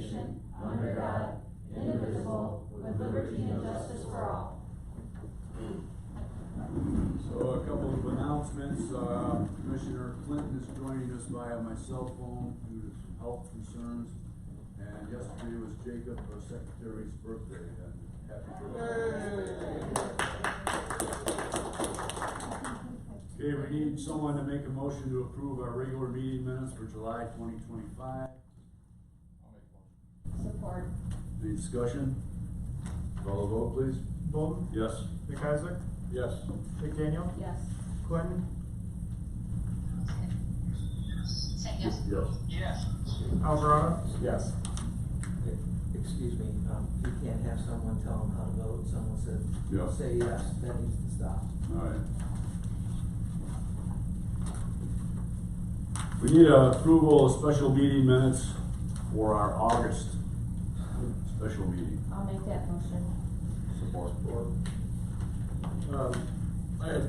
nation, under God, indivisible, with liberty and justice for all. So a couple of announcements. Commissioner Clinton is joining us via my cell phone due to some health concerns. And yesterday was Jacob, our secretary's birthday. And happy birthday. Okay, we need someone to make a motion to approve our regular meeting minutes for July 2025. Support. Any discussion? Call the vote, please. Bolton? Yes. McIsaac? Yes. McDaniel? Yes. Clinton? Yes. Yes. Alvarado? Yes. Excuse me, you can't have someone tell them how to vote. Someone said, Yeah. say yes, that needs to stop. All right. We need approval of special meeting minutes for our August special meeting. I'll make that motion. Support. I had,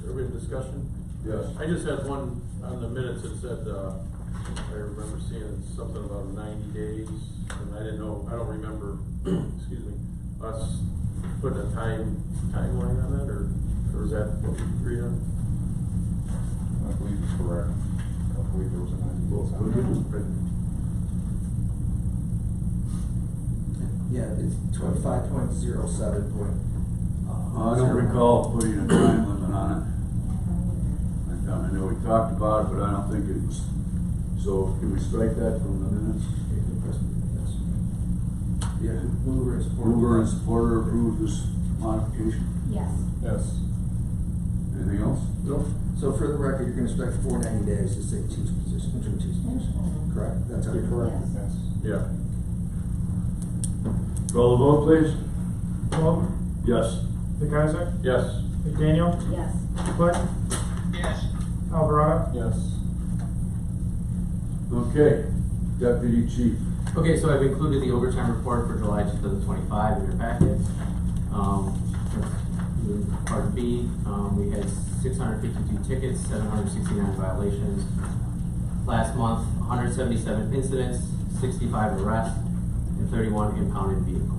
are we in discussion? Yes. I just had one on the minutes that said, I remember seeing something about 90 days, and I didn't know, I don't remember, excuse me, us putting a timeline on that, or is that what we agreed on? I believe it's correct. I believe there was a 90 days on it. Yeah, it's 25.07 point. I don't recall putting a time limit on it. I know we talked about it, but I don't think it was. So can we strike that from the minutes? Yeah, mover and supporter. Mover and supporter approve this modification. Yes. Yes. Anything else? No. So for the record, you're gonna strike 490 days to say teach position, interim teaching position. Correct? That's how you're correct. Yes. Yes. Yeah. Call the vote, please. Bolton? Yes. McIsaac? Yes. McDaniel? Yes. Clinton? Yes. Alvarado? Yes. Okay. Deputy Chief. Okay, so I've included the overtime report for July 2025 in your packet. Part B, we had 652 tickets, 769 violations. Last month, 177 incidents, 65 arrests, and 31 impounded vehicles.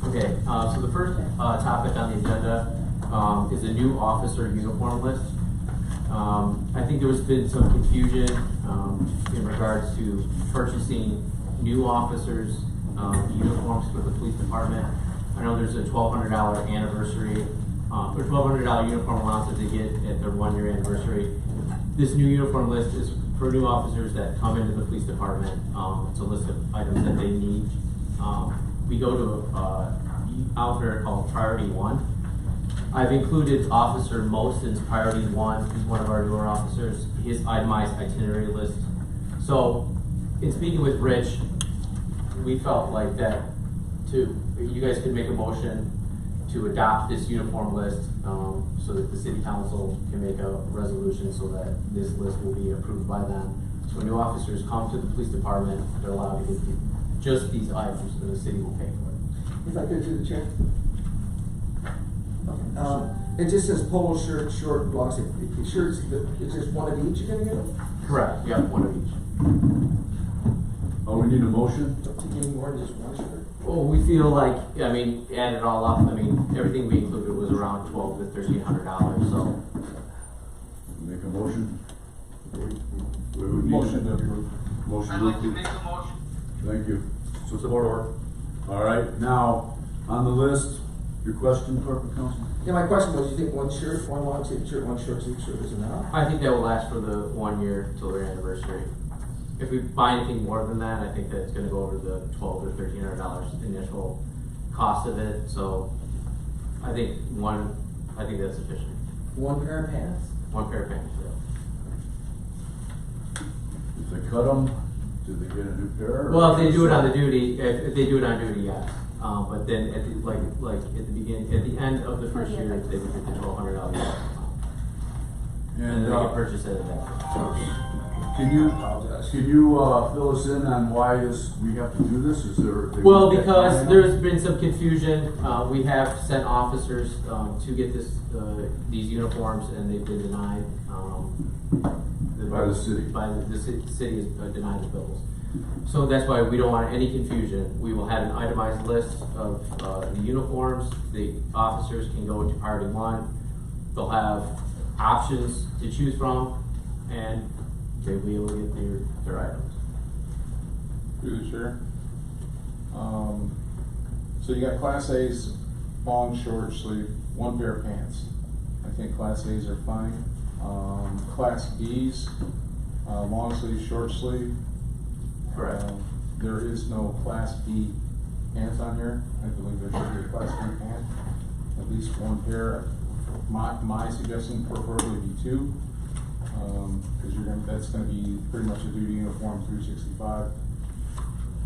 Okay, so the first topic on the agenda is a new officer uniform list. I think there has been some confusion in regards to purchasing new officers' uniforms for the police department. I know there's a $1,200 anniversary, or $1,200 uniform allowance that they get at their 1-year anniversary. This new uniform list is for new officers that come into the police department. It's a list of items that they need. We go to an outfit called Priority 1. I've included Officer Moson's Priority 1, who's one of our newer officers, his itemized itinerary list. So, in speaking with Rich, we felt like that you guys could make a motion to adopt this uniform list so that the city council can make a resolution so that this list will be approved by them. So when new officers come to the police department, they're allowed to get just these items and the city will pay for it. If I could through the chair. It just says polo shirt, short, blocks. Shirts, it's just one of each you're gonna get? Correct, yeah, one of each. Oh, we need a motion? To give more than just one shirt? Well, we feel like, I mean, add it all up, I mean, everything we included was around $1,200 to $1,300, so. Make a motion? Motion to approve. Motion I'd to like to approve. make a motion. Thank you. Support. All right, now, on the list, your question, Corporate Counsel? Yeah, my question was, you think one shirt, one long sleeve shirt, one short sleeve shirt is enough? I think that will last for the 1 year till their anniversary. If we buy anything more than that, I think that's gonna go over the $1,200 or $1,300 initial cost of it, so I think that's sufficient. One pair of pants? One pair of pants, yeah. If they cut them, do they get a new pair? Well, if they do it on the duty, if they do it on duty, yes. But then at the, like at the end of the first year, they would get the $1,200. And then they can purchase it at that. Can you fill us in on why we have to do this? Is there? Well, because there's been some confusion. We have sent officers to get these uniforms, and they've been denied. By the city. By the city is denied the bills. So that's why we don't want any confusion. We will have an itemized list of the uniforms. The officers can go to priority one. They'll have options to choose from, and they will be able to get their items. Through the chair. So you got Class A's, long, short sleeve, one pair of pants. I think Class A's are fine. Class B's, long sleeve, short sleeve. Correct. There is no Class B pants on here. I believe there should be a Class B pant, at least one pair. My suggestion preferably be two, because that's gonna be pretty much a duty uniform 365.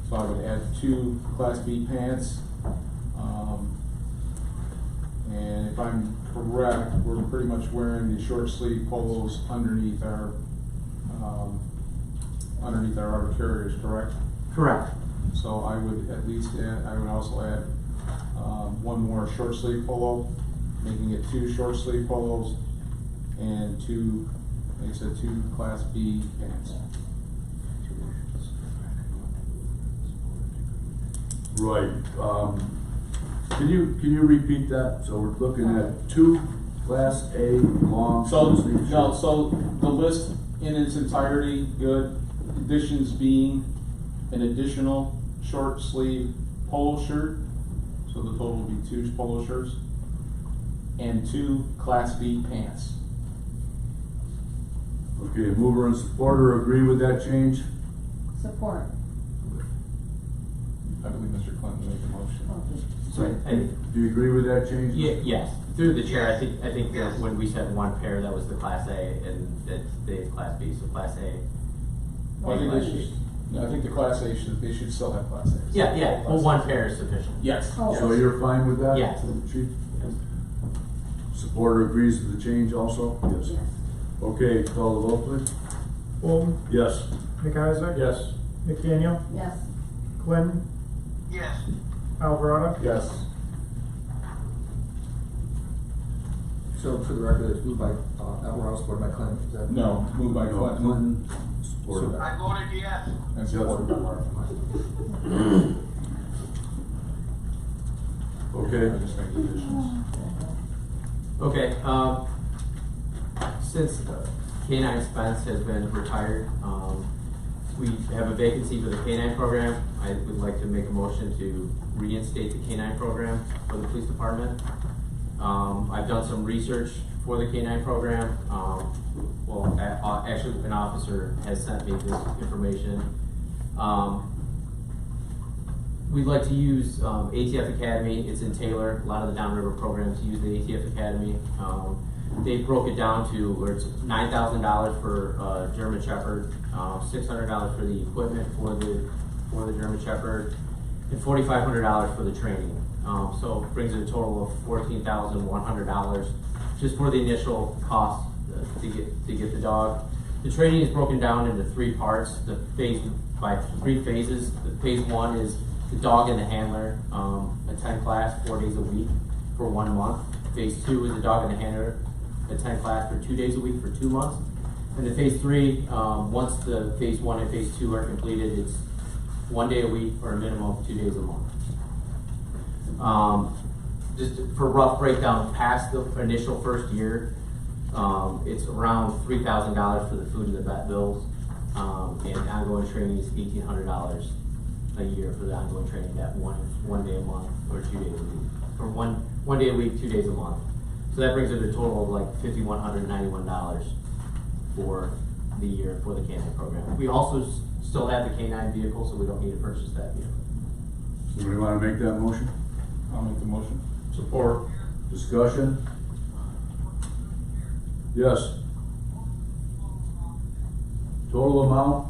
So I would add two Class B pants. And if I'm correct, we're pretty much wearing the short sleeve polos underneath our outer carriers, correct? Correct. So I would at least add, I would also add, one more short sleeve polo, making it two short sleeve polos and two, like I said, two Class B pants. Right, can you repeat that? So we're looking at two Class A long. So, sleeve no, shirts. so the list in its entirety, good, additions being an additional short sleeve polo shirt, so the total would be two polo shirts, and two Class B pants. Okay, mover and supporter agree with that change? Support. I believe Mr. Clinton made the motion. So Do you agree with that change? yes, through the chair, I think that when we said one pair, that was the Class A, and that today's Class B, so Class A. Well, I think Class they B. should, no, I think the Class A they should still have Class A's. Yeah, well, one pair is sufficient. Yes. Oh. So you're fine with that? Yes. Chief? Supporter agrees with the change also? Yes. Yes. Okay, call the vote please. Bolton, Yes. McIsaac. Yes. McDaniel, Yes. Clinton, yes, Alvarado. Yes. So for the record, it's moved by, Alvarado, supported by Clinton. Is that? No, moved by No, Clinton. Clinton, supported. I voted yes. And supported by Mark. Okay. I just make the additions. Okay, since K-9 Spence has been retired, we have a vacancy for the K-9 program. I would like to make a motion to reinstate the K-9 program for the police department. I've done some research for the K-9 program. Actually, an officer has sent me this information. We'd like to use ATF Academy. It's in Taylor. A lot of the downriver programs use the ATF Academy. They broke it down to where it's $9,000 for German Shepherd, $600 for the equipment for the German Shepherd, and $4,500 for the training. So it brings it a total of $14,100 just for the initial cost to get the dog. The training is broken down into three parts. By three phases. The phase one is the dog and the handler, attend class 4 days a week for 1 month. Phase two is the dog and the handler, attend class for 2 days a week for 2 months. And the phase three, once the phase one and phase two are completed, it's 1 day a week or a minimum of 2 days a month. Just for rough breakdown, past the initial first year, it's around $3,000 for the food and the vet bills, and ongoing training is $1,800 a year for the ongoing training, that one day a month or 2 days a week, or one day a week, 2 days a month. So that brings it to a total of like $5,191 for the year for the K-9 program. We also still have the K-9 vehicle, so we don't need to purchase that vehicle. Somebody want to make that motion? I'll make the motion. Support. Discussion? Yes. Total amount?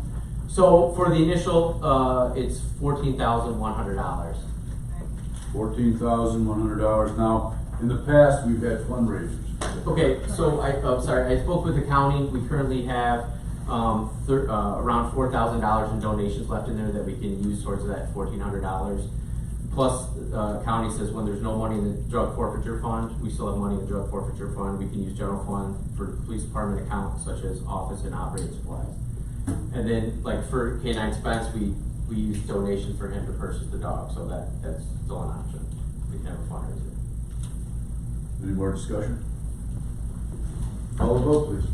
So for the initial, it's $14,100. $14,100. Now, in the past, we've had fundraisers. Okay, so I spoke with the county. We currently have around $4,000 in donations left in there that we can use towards that $1,400. plus, county says when there's no money in the drug forfeiture fund, we still have money in the drug forfeiture fund. We can use general fund for police department accounts such as office and operating supplies. And then, like for K9 Spence, we use donation for him to purchase the dog, so that's still an option. We can have a fundraiser. Any more discussion? Call the vote, please.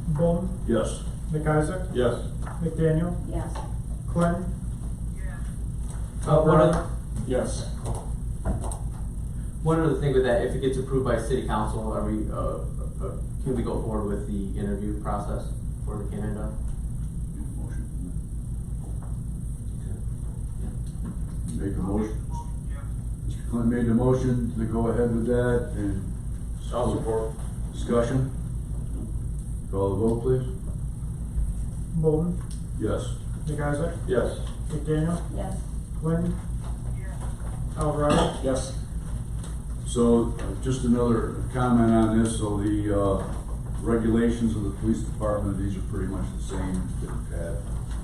Bolton, Yes. McIsaac, Yes. McDaniel, Yes. Clinton, Yes. One other thing with that, if it gets approved by city council, are we, can we go forward with the interview process for the Canada dog? Make a motion. Mr. Clinton made the motion to go ahead with that, and I'll support. discussion. Call the vote, please. Bolton, Yes. McIsaac, Yes. McDaniel, Yes. Clinton, Alvarado, Yes. So, just another comment on this, so the, regulations of the police department, these are pretty much the same that we've had.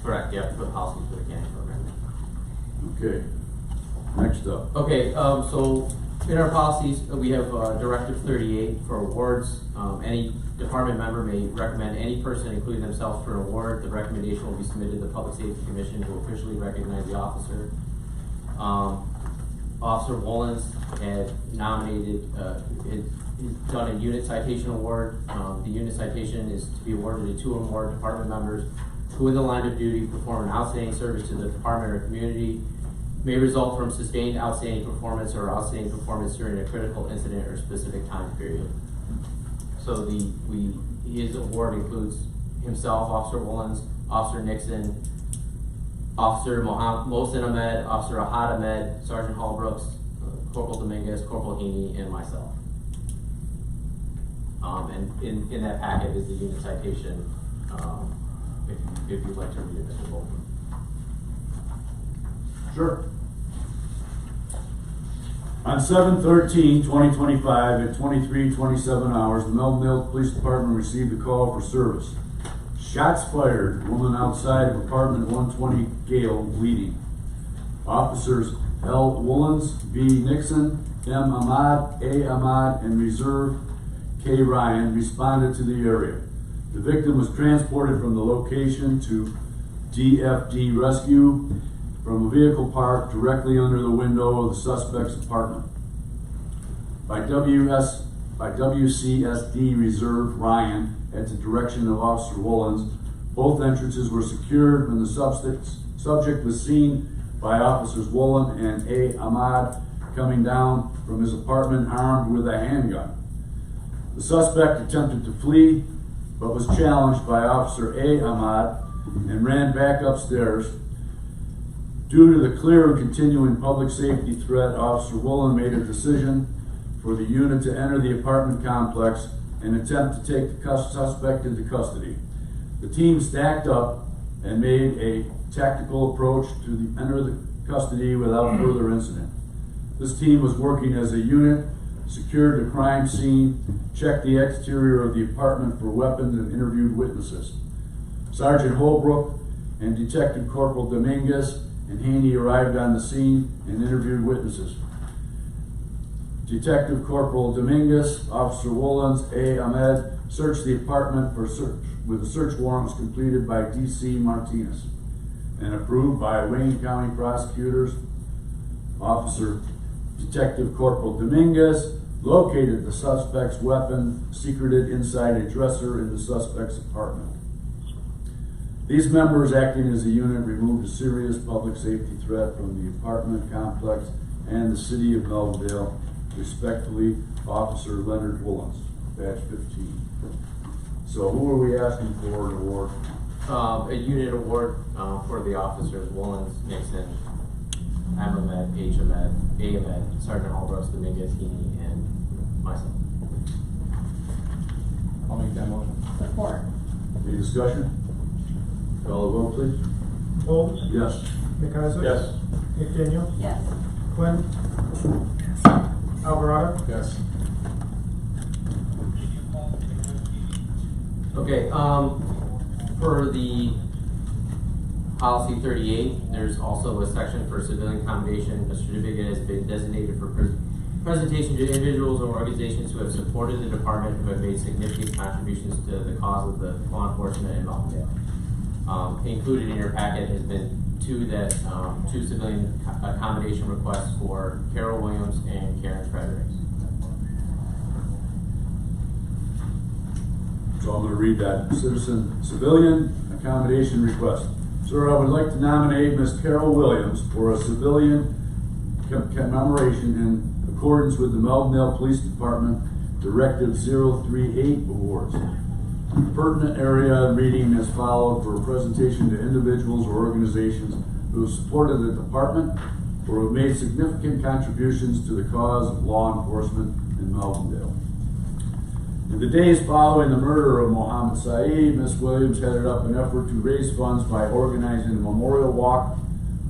Correct, yeah, for the policies for the Canada program. Okay, next up. Okay, so in our policies, we have Directive 38 for awards. Any department member may recommend any person, including themselves, for an award. The recommendation will be submitted to the Public Safety Commission to officially recognize the officer. Officer Wollens had nominated, he's done a unit citation award. The unit citation is to be awarded to 2 or more department members who in the line of duty perform an outstanding service to the department or community, may result from sustained outstanding performance or outstanding performance during a critical incident or specific time period. So his award includes himself, Officer Wollens, Officer Nixon, Officer Mohsen Ahmed, Officer Ahad Ahmed, Sergeant Hallbrooks, Corporal Dominguez, Corporal Heaney, and myself. And in that packet is the unit citation, if you'd like to read it, Mr. Bolton. Sure. On 7/13/2025 at 23:27 hours, the Melvindale Police Department received a call for service. Shots fired, woman outside of apartment 120 Gale bleeding. Officers L. Woolens, B. Nixon, M. Ahmad, A. Ahmad, and Reserve K. Ryan responded to the area. The victim was transported from the location to DFD Rescue from a vehicle parked directly under the window of the suspect's apartment. By WCSD Reserve Ryan, at the direction of Officer Wollens, both entrances were secured when the subject was seen by Officers Wollen and A. Ahmad coming down from his apartment armed with a handgun. The suspect attempted to flee, but was challenged by Officer A. Ahmad and ran back upstairs. Due to the clear and continuing public safety threat, Officer Wollen made a decision for the unit to enter the apartment complex and attempt to take the suspect into custody. The team stacked up and made a tactical approach to enter the custody without further incident. This team was working as a unit, secured the crime scene, checked the exterior of the apartment for weapons, and interviewed witnesses. Sergeant Holbrook and Detective Corporal Dominguez and Haney arrived on the scene and interviewed witnesses. Detective Corporal Dominguez, Officer Wollens, A. Ahmed searched the apartment for search with a search warrant was completed by D.C. Martinez and approved by Wayne County prosecutors. Officer Detective Corporal Dominguez located the suspect's weapon secreted inside a dresser in the suspect's apartment. These members, acting as a unit, removed a serious public safety threat from the apartment complex and the city of Melvindale. Respectfully, Officer Leonard Wollens, badge 15. So who are we asking for an award? A unit award for the officers Wollens, Nixon, M. Ahmed, H. Ahmed, A. Ahmed, Sergeant Hallbrooks, Dominguez, Heaney, and myself. I'll make that motion. Support. Any discussion? Call the vote, please. Bolton, Yes. McIsaac, Yes. McDaniel, Yes. Clinton, Alvarado, Yes. Okay, for the Policy 38, there's also a section for civilian accommodation. A certificate has been designated for presentation to individuals or organizations who have supported the department and have made significant contributions to the cause of the law enforcement in Melvindale. Included in your packet has been two civilian accommodation requests for Carol Williams and Karen Fredericks. So I'm gonna read that civilian accommodation request. Sir, I would like to nominate Ms. Carol Williams for a civilian commemoration in accordance with the Melvindale Police Department Directive 038 awards. Pertinent area reading as followed for a presentation to individuals or organizations who have supported the department or have made significant contributions to the cause of law enforcement in Melvindale. In the days following the murder of Mohammed Saeed, Ms. Williams headed up an effort to raise funds by organizing a memorial walk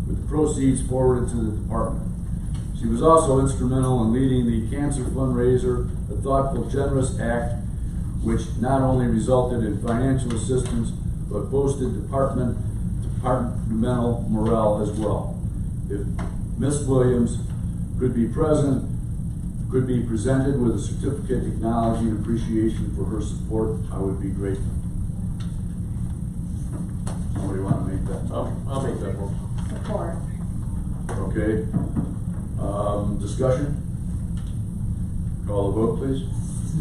with the proceeds forwarded to the department. She was also instrumental in leading the cancer fundraiser, a thoughtful, generous act which not only resulted in financial assistance, but boosted departmental morale as well. If Ms. Williams could be presented with a certificate acknowledging appreciation for her support, I would be grateful. Somebody want to make that? I'll make that motion. Support. Okay. Discussion? Call the vote, please.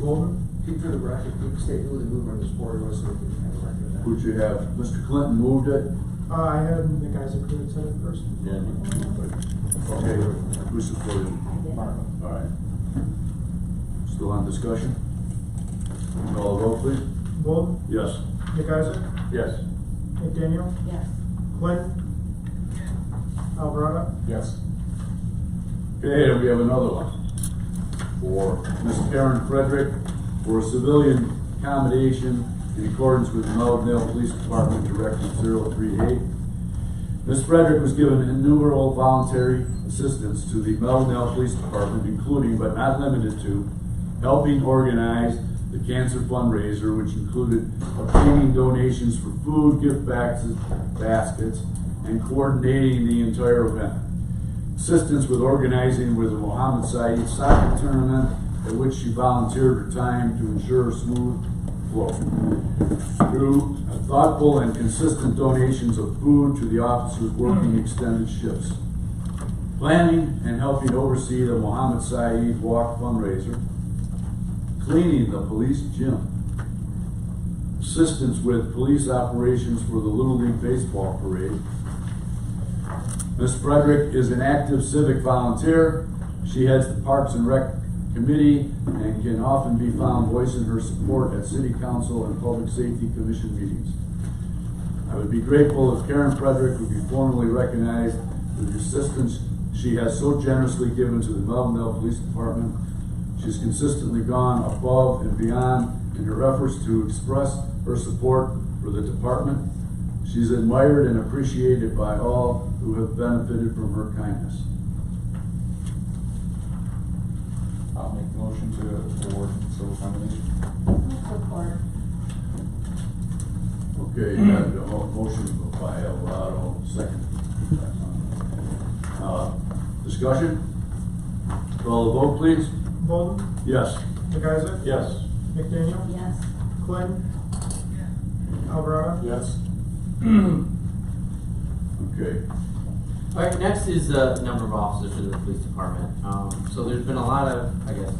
Golden, Keep for the record, you can state who the mover and the supporter was, so we can have a record of that. Who'd you have? Mr. Clinton moved it? I had the guys that could said it first. Yeah. Okay. Who supported it? Marvin. All right. Still on discussion? Call the vote, please. Golden, Yes. McIsaac, Yes. McDaniel, Yes. Quinn, Alvarado, Yes. Okay, and we have another one for Ms. Karen Frederick for civilian accommodation in accordance with the Melvindale Police Department Directive 038. Ms. Frederick was given innumerable voluntary assistance to the Melvindale Police Department, including but not limited to helping organize the cancer fundraiser, which included obtaining donations for food, gift baskets, and coordinating the entire event. Assistance with organizing with the Mohammed Saeed soccer tournament, at which she volunteered her time to ensure a smooth flow. Through thoughtful and consistent donations of food to the officers working extended shifts. Planning and helping oversee the Mohammed Saeed Walk fundraiser. Cleaning the police gym. Assistance with police operations for the Little League Baseball Parade. Ms. Frederick is an active civic volunteer. She heads the Parks and Rec Committee and can often be found voicing her support at City Council and Public Safety Commission meetings. I would be grateful if Karen Frederick would be formally recognized for the assistance she has so generously given to the Melvindale Police Department. She's consistently gone above and beyond in her efforts to express her support for the department. She's admired and appreciated by all who have benefited from her kindness. I'll make the motion to award civil combination. Support. Okay, you have the motion by Alvarado, second. Discussion? Call the vote, please. Golden, Yes. McIsaac, Yes. McDaniel, Yes. Quinn, Alvarado, Yes. Okay. All right, next is the number of officers in the police department. So there's been a lot of, I guess,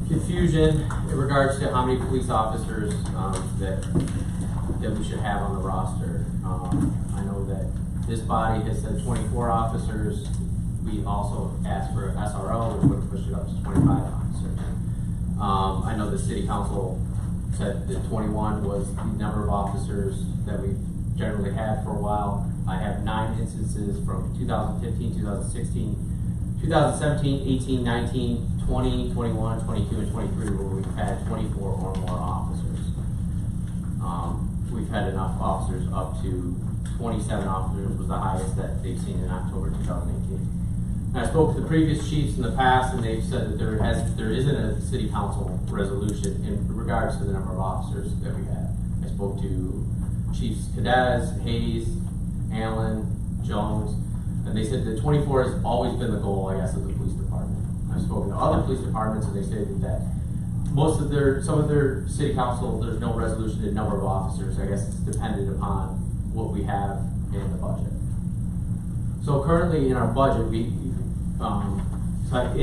confusion in regards to how many police officers that we should have on the roster. I know that this body has said 24 officers. We also asked for SRO, which would have pushed it up to 25 officers. I know the city council said that 21 was the number of officers that we generally had for a while. I have 9 instances from 2015, 2016, 2017, 18, 19, 20, 21, 22, and 23 where we've had 24 or more officers. We've had enough officers up to 27 officers was the highest that they've seen in October 2018. I spoke to the previous chiefs in the past, and they've said that there isn't a city council resolution in regards to the number of officers that we have. I spoke to Chiefs Cadez, Hayes, Allen, Jones, and they said that 24 has always been the goal, I guess, of the police department. I've spoken to other police departments, and they say that some of their city council, there's no resolution in number of officers. I guess it's dependent upon what we have in the budget. So currently in our budget, in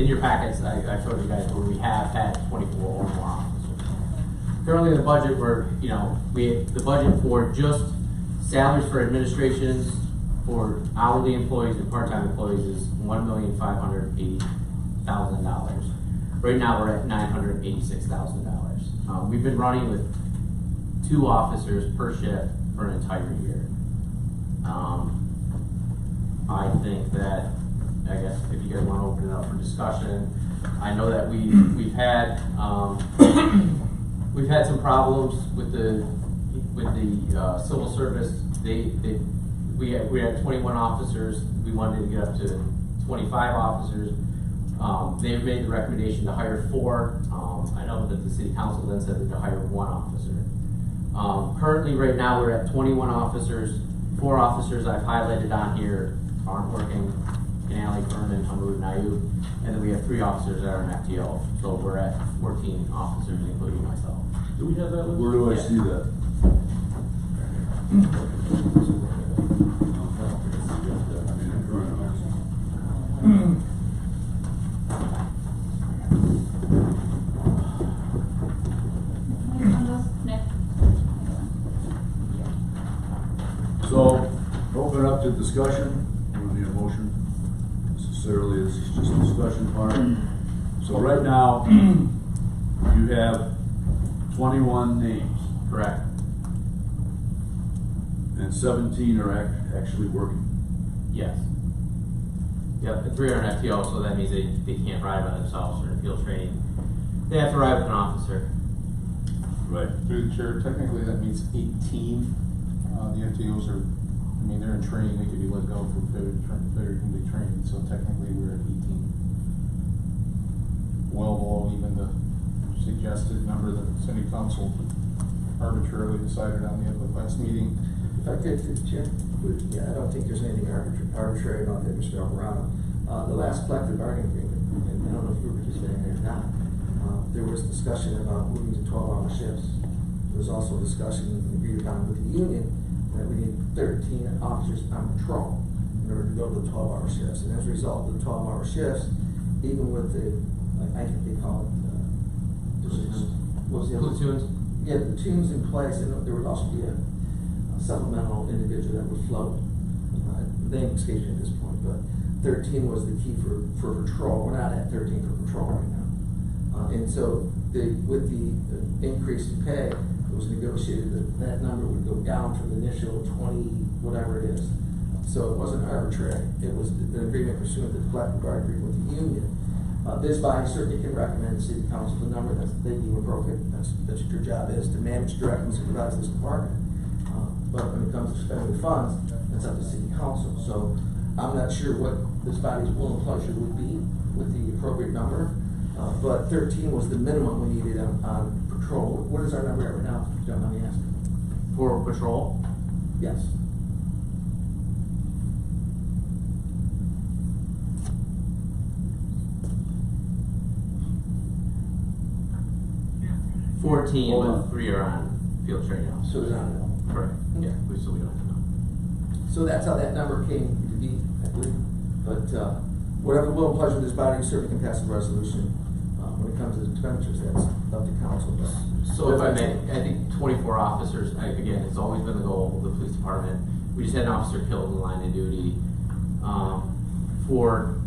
your packets, I showed you guys where we have had 24 or more officers. Currently in the budget, the budget for just salaries for administrations, for hourly employees and part-time employees is $1,580,000. Right now we're at $986,000. We've been running with 2 officers per shift for an entire year. I think that, I guess if you guys want to open it up for discussion, I know that we've had some problems with the civil service. We had 21 officers. We wanted to get up to 25 officers. They've made the recommendation to hire 4. I know that the city council then said that to hire 1 officer. Currently, right now, we're at 21 officers. 4 officers I've highlighted on here aren't working: Canale, Kerman, Hamrud, and Ayub. And then we have 3 officers that are in FTO. So we're at 14 officers, including myself. Do we have that list? Where do I Yeah. see that? Nick? So, open it up to discussion. We don't need a motion necessarily, this is just a discussion part. So right now, you have 21 names, Correct. and 17 are actually working. Yes. Yep, the 3 are in FTO, so that means they can't ride by themselves or in field training. They have to ride with an officer. Right. Through the chair, technically that means 18. The FTOs are, they're in training, they could be let go for failure to complete training, so technically we're at 18. Well below even the suggested number that the city council arbitrarily decided on the last meeting. If I could, Chair, yeah, I don't think there's anything arbitrary about that, Mr. Alvarado. The last collective bargaining agreement, and I don't know if you were participating in it or not, there was discussion about moving to 12-hour shifts. There was also discussion agreed upon with the union that we need 13 officers on patrol in order to go to the 12-hour shifts. And as a result of the 12-hour shifts, even with the, I think they call it, what was the other? Platoons. Yeah, the platoons in place, and there would also be a supplemental individual that would float. The name escapes me at this point, but 13 was the key for patrol. We're not at 13 for patrol right now. And so with the increase in pay, it was negotiated that number would go down from the initial 20, whatever it is. So it wasn't arbitrary. It was an agreement pursuant to the collective bargaining agreement with the union. This body certainly can recommend to City Council the number that they deem appropriate. That's what your job is, to manage, direct, and supervise this department. But when it comes to spending funds, that's up to City Council. So I'm not sure what this body's will and pleasure would be with the appropriate number. But 13 was the minimum we needed on patrol. What is our number right now, if you don't mind me asking? For patrol? Yes. $14, Hold but on. 3 are on field training officers. So they're not at all. Correct. Yeah, so we don't have to know. So that's how that number came to be, I believe. But whatever the will and pleasure of this body, certainly can pass a resolution. When it comes to expenditures, that's up to council. But So if I may, I think 24 officers, again, it's always been the goal of the police department. We just had an officer killed in the line of duty. For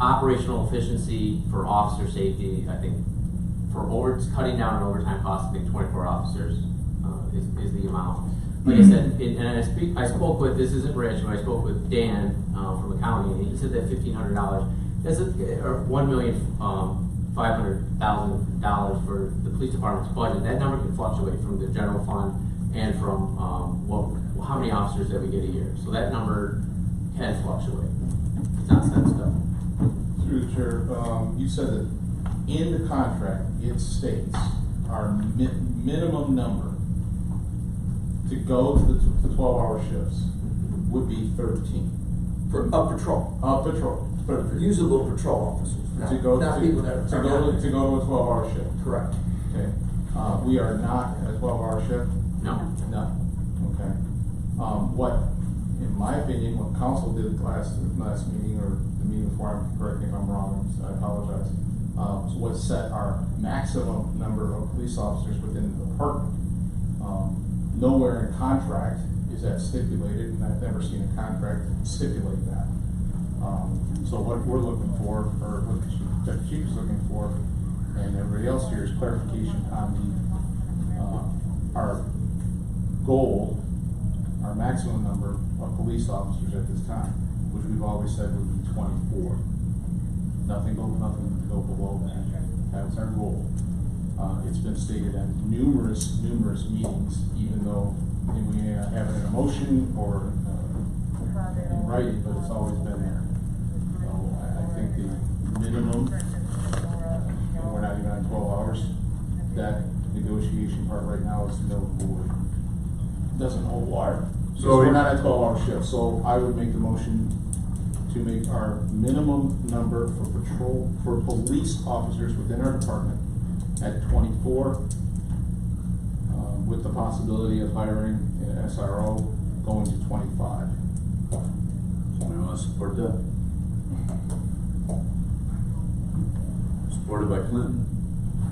operational efficiency, for officer safety, I think for cutting down on overtime costs, I think 24 officers is the amount. Like I said, I spoke with, this isn't Rich, but I spoke with Dan from the county, and he said that $1,500, that's $1,500,000 for the police department's budget. That number can fluctuate from the general fund and from how many officers that we get a year. So that number can fluctuate. It's not set in stone. Through the chair, you said that in the contract, it states our minimum number to go to the 12-hour shifts would be 13. For up patrol, Patrol, 13. usable patrol officers, To go not people that are. to go to a 12-hour shift. Correct. Okay. We are not at a 12-hour shift? No. No. Okay. What, in my opinion, what council did last meeting, or the meeting before, correct me if I'm wrong, I apologize, was set our maximum number of police officers within the department. Nowhere in contract is that stipulated, and I've never seen a contract stipulate that. So what we're looking for, or what the chief is looking for, and everybody else here, is clarification on our goal, our maximum number of police officers at this time, which we've always said would be 24. Nothing to go below that. That's our goal. It's been stated at numerous meetings, even though we may not have it in a motion or in writing, but it's always been there. So I think the minimum, and we're not even on 12 hours, that negotiation part right now is no void. Doesn't hold water. So we're not at 12-hour shifts, so I would make the motion to make our minimum number for police officers within our department at 24, with the possibility of hiring an SRO going to 25. Anyone want to support that? Supported by Clinton.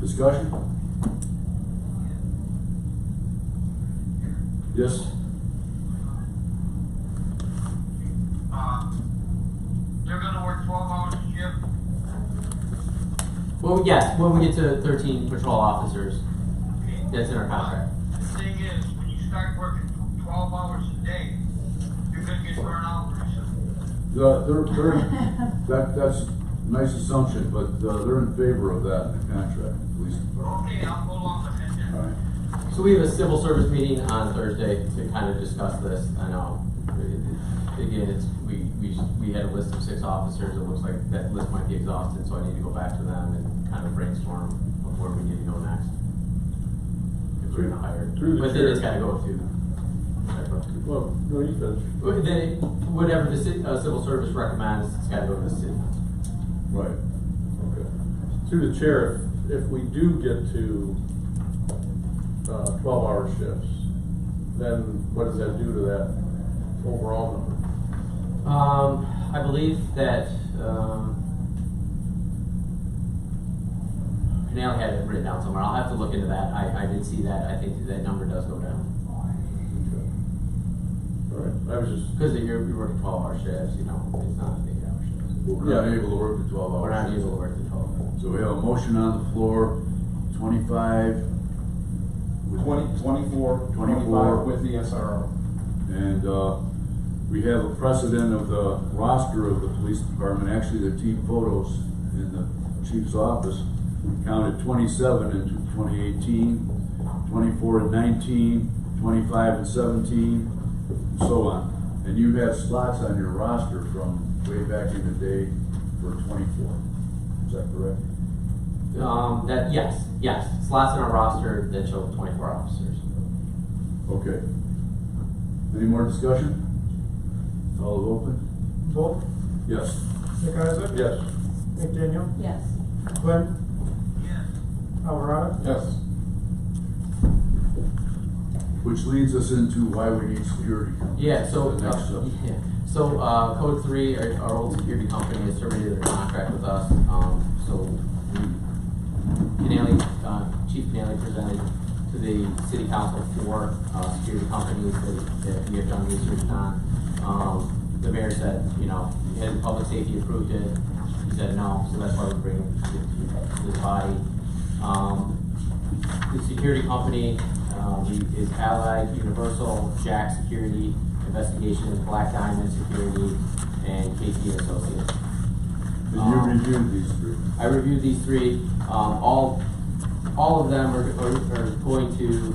Discussion? Yes? They're gonna work 12 hours a shift. Well, yes, when we get to 13 patrol officers, that's in our contract. The thing is, when you start working 12 hours a day, you're gonna get burned out pretty soon. That's a nice assumption, but they're in favor of that in the contract, police department. Okay, I'll go along with it then. All right. So we have a civil service meeting on Thursday to kind of discuss this. I know, again, we had a list of 6 officers. It looks like that list might be exhausted, so I need to go back to them and kind of brainstorm of where we need to go next. If we're gonna hire, Through the but then chair. it's gotta go to. Well, no, you finish. Then whatever the civil service recommends, it's gotta go to the city. Right. Okay. Through the chair, if we do get to 12-hour shifts, then what does that do to that overall number? I believe that, Canal had it written down somewhere. I'll have to look into that. I did see that. I think that number does go down. All right, I was just, Because you're working 12-hour shifts, it's not 8-hour shifts. We're not able to work the 12 hours. We're not able to work the 12 hours. So we have a motion on the floor, 25. 24 with the SRO. And we have a precedent of the roster of the police department, actually the team photos in the chief's office counted 27 in 2018, 24 in 19, 25 in 17, and so on. And you have slots on your roster from way back in the day for 24. Is that correct? Yes. Slots in our roster that show 24 officers. Okay. Any more discussion? All open? Volk, Yes. McIsaac. yes. McDaniel, Yes. Clinton, Yes. Alvarado. Yes. Which leads us into why we need security. Yeah, so, The next step. Code 3, our old security company has terminated their contract with us. Chief Canale presented to the city council 4 security companies that we have done research on. The mayor said, had public safety approved it? He said no, so that's why we're bringing it to this body. The security company is Allied, Universal, Jack Security, Investigations, Black Diamond Security, and KT Associates. And you reviewed these 3. I reviewed these 3. All of them are going to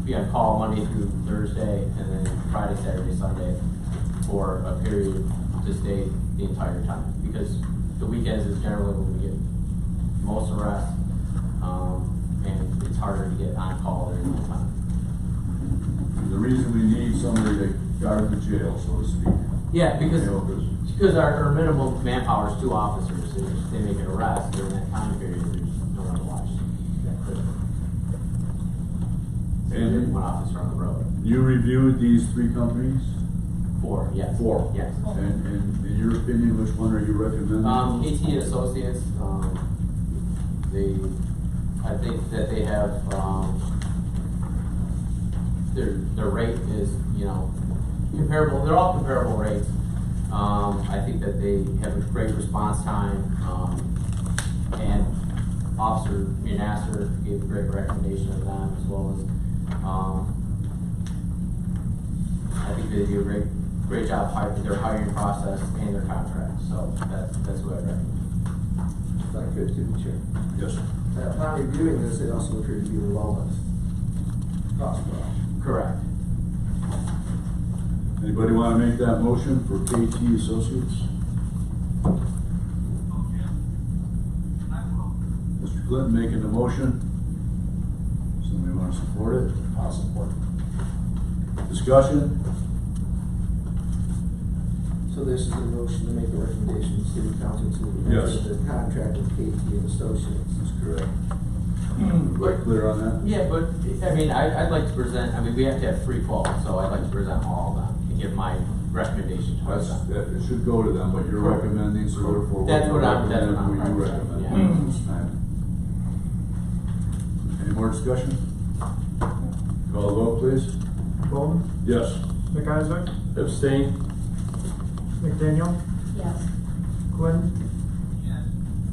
be on call Monday through Thursday, and then Friday, Saturday, Sunday for a period to stay the entire time. Because the weekends is generally when we get most arrests, and it's harder to get on call during that time. scale, so to speak. Yeah, because, You know, 'cause- because our minimum manpower is 2 officers, if they make an arrest during that time period, there's no one to watch that critical. So And- there's 1 officer on the road. You reviewed these 3 companies? 4, yes. 4? Yes. And in your opinion, which one are you recommending? KT and Associates, I think that they have, their rate is, comparable, they're all comparable rates. I think that they have a great response time, and Officer Nasser gave a great recommendation of them, as well as, I think they do a great job with their hiring process and their contracts, so that's who I recommend. If I could, through the chair. Yes, sir. Upon reviewing this, it also appeared to be the lowest cost per hour. Correct. Anybody want to make that motion for KT Associates? Mr. Clinton making the motion. Somebody want to support it? I'll support it. Discussion? So this is a motion to make a recommendation to the city council to Yes. enter the contract with KT and Associates. That's correct. Everybody clear on that? Yeah, but, I'd like to present, we have to have 3 quotes, so I'd like to present all of them and give my recommendation towards them. It should go to them, but you're recommending, so therefore. That's what I'm Who you recommending, recommend. yeah. Any more discussion? Call the vote, please. Bowman, Yes. McIsaac, Abstain? McDaniel, Yes. Clinton, Yes.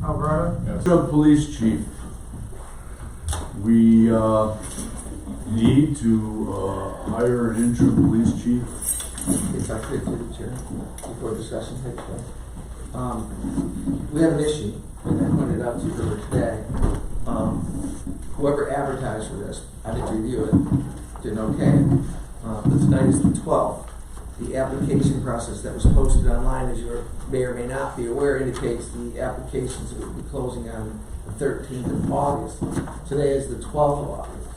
Alvarado, Yes. So, police chief, we, need to, hire an interim police chief. If I could, through the chair, before discussion takes place. We have an issue, and I pointed out to you earlier today. Whoever advertised for this, I didn't review it, didn't okay it. But tonight is the 12th. The application process that was posted online, as you may or may not be aware, indicates the applications will be closing on the 13th of August. Today is the 12th of August.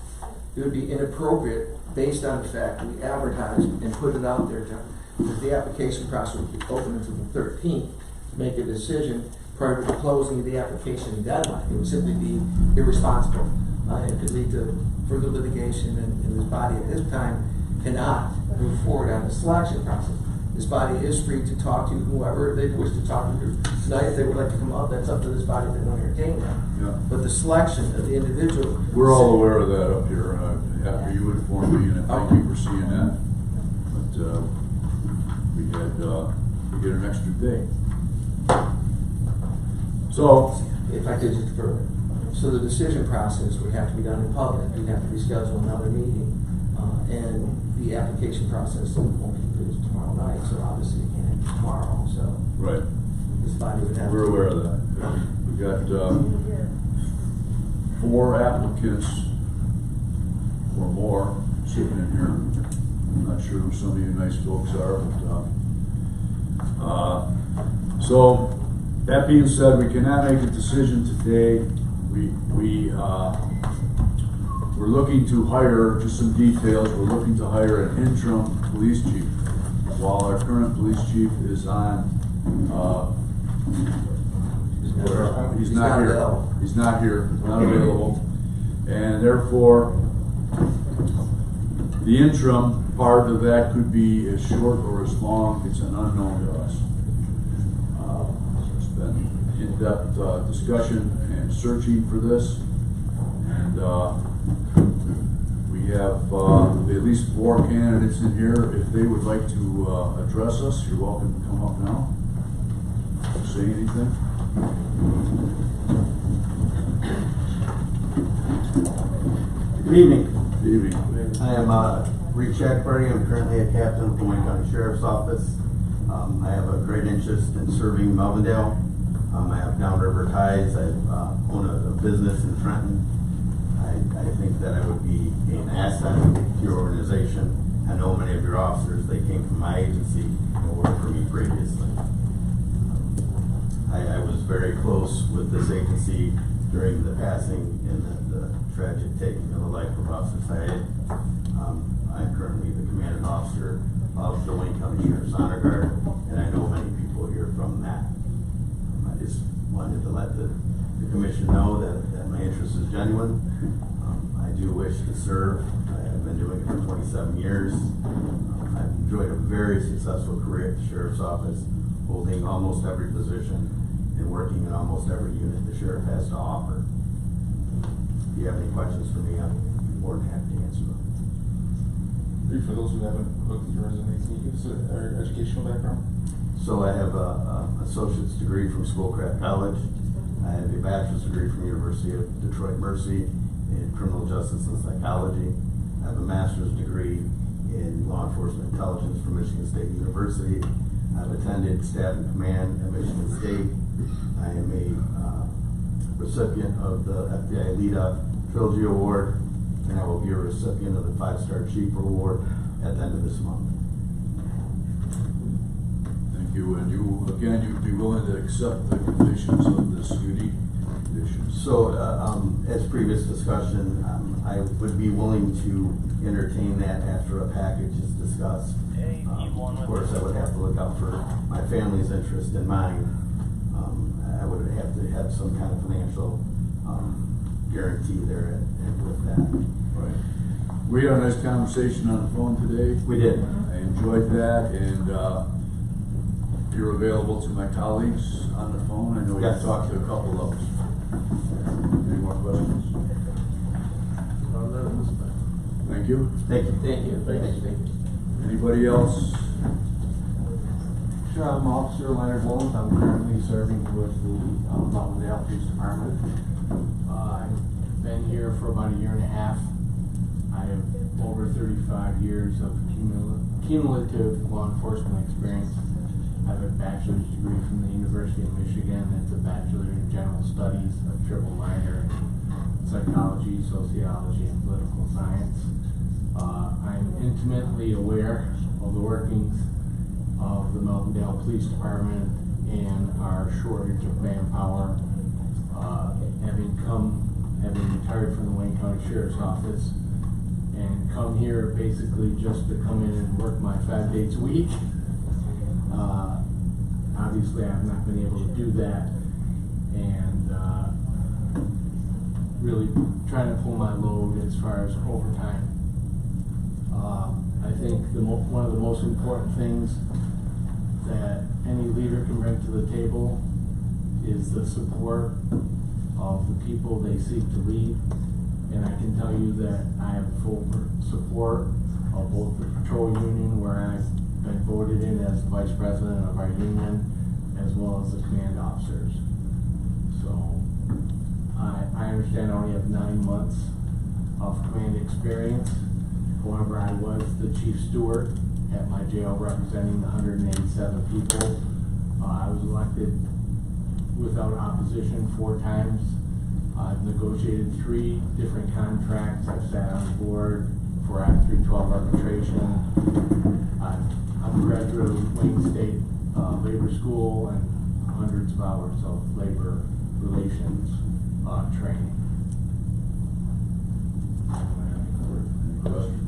It would be inappropriate, based on the fact that we advertised and put it out there, John, that the application process would be open until the 13th, to make a decision prior to the closing of the application deadline. It would simply be irresponsible. It could lead to further litigation, and this body at this time cannot move forward on the selection process. This body is free to talk to whoever they wish to talk to tonight. If they would like to come up, that's up to this body to entertain them. Yeah. But the selection of the individual. We're all aware of that up here, after you informed me, and thank you for seeing that. But, we get an extra day. So, If I could just further, so the decision process would have to be done in public, we'd have to reschedule another meeting, and the application process won't be produced tomorrow night, so obviously it can't happen tomorrow, so right, this body would have. we're aware of that. We got, 4 applicants or more sitting in here. I'm not sure who some of you nice folks are, but, so, that being said, we cannot make a decision today. We're looking to hire, just some details, we're looking to hire an interim police chief. While our current police chief is on, he's not here. available. He's not here, not available. And therefore, the interim part of that could be as short or as long, it's an unknown to us. There's been in-depth discussion and searching for this. And we have at least 4 candidates in here. If they would like to address us, you're welcome to come up now. Say anything. Good evening. Good evening. I am Rick Shackberry. I'm currently a captain of the Wayne County Sheriff's Office. I have a great interest in serving Melvindale. I have downriver ties. I own a business in Trenton. I think that I would be an asset to your organization. I know many of your officers. They came from my agency and worked for me previously. I was very close with this agency during the passing and the tragic taking of the life of Officer Syed. I'm currently the commanding officer of the Wayne County County Sheriff's Honor Guard, and I know many people here from that. I just wanted to let the commission know that my interest is genuine. I do wish to serve. I've been doing it for 27 years. I've enjoyed a very successful career at the Sheriff's Office, holding almost every position and working in almost every unit the Sheriff has to offer. If you have any questions for me, I'm more than happy to answer them. For those who haven't looked at your resume, can you give us our educational background? So I have an associate's degree from Schoolcraft College. I have a bachelor's degree from University of Detroit Mercy in criminal justice and psychology. I have a master's degree in law enforcement intelligence from Michigan State University. I've attended staff and command at Michigan State. I am a recipient of the FBI Lead Up Trilogy Award, and I will be a recipient of the 5-Star Chief Award at the end of this month. Thank you, and you'd be willing to accept the conditions of this duty? Conditions. So, as previous discussion, I would be willing to entertain that after a package is discussed. Of course, I would have to look out for my family's interest and mine. I would have to have some kind of financial guarantee there with that. Right. We had a nice conversation on the phone today. We did. I enjoyed that, and you're available to my colleagues on the phone. I know Yes. you've talked to a couple of them. Any more questions? Thank you. Thank you. Thank you. Thank you. Anybody else? Sure, I'm Officer Leonard Williams. I'm currently serving with the Melvindale Police Department. I've been here for about a year and a half. I have over 35 years of cumulative law enforcement experience. I have a bachelor's degree from the University of Michigan. It's a Bachelor in General Studies, a triple minor in psychology, sociology, and political science. I'm intimately aware of the workings of the Melvindale Police Department and our shortage of manpower. Having retired from the Wayne County Sheriff's Office and come here basically just to come in and work my 5 days a week. Obviously, I've not been able to do that, and really trying to pull my load as far as overtime. I think one of the most important things that any leader can bring to the table is the support of the people they seek to lead. And I can tell you that I have full support of both the patrol union, where I've been voted in as the vice president of our union, as well as the command officers. So I understand I only have 9 months of command experience. However, I was the chief steward at my jail representing the 187 people. I was elected without opposition 4 times. I've negotiated 3 different contracts. I've sat on the board for Act 312 arbitration. I'm a graduate of Wayne State Labor School and hundreds of hours of labor relations training. Any questions?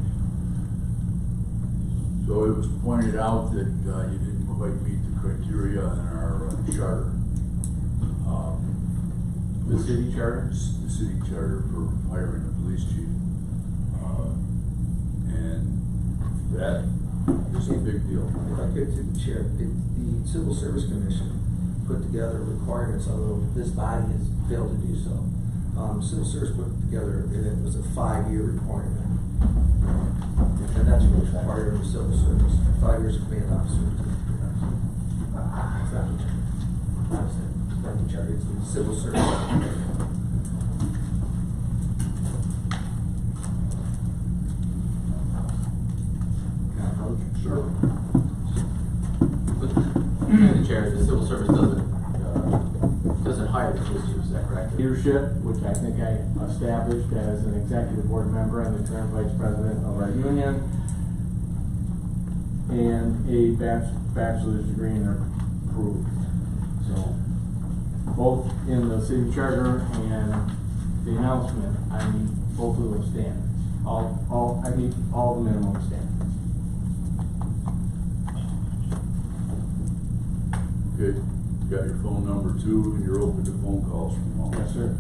So it was pointed out that you didn't quite meet the criteria in our charter. The city charter? The city charter for hiring a police chief. And that is a big deal. If I could, to the chair, the Civil Service Commission put together requirements, although this body has failed to do so. Civil Service put together, and it was a 5-year requirement. And that's what's required of the Civil Service, 5 years of command officer. It's not the charter, it's the Civil Service. Sure. The chair, the civil service doesn't hire the police chief, is that correct? Leadership, which I think I established as an executive board member and the current vice president of our union, and a bachelor's degree in approved. So, both in the city charter and the announcement, I meet both of those standards. I meet all the minimum standards. Okay, got your phone number too, and you're open to phone calls from all. Yes, sir.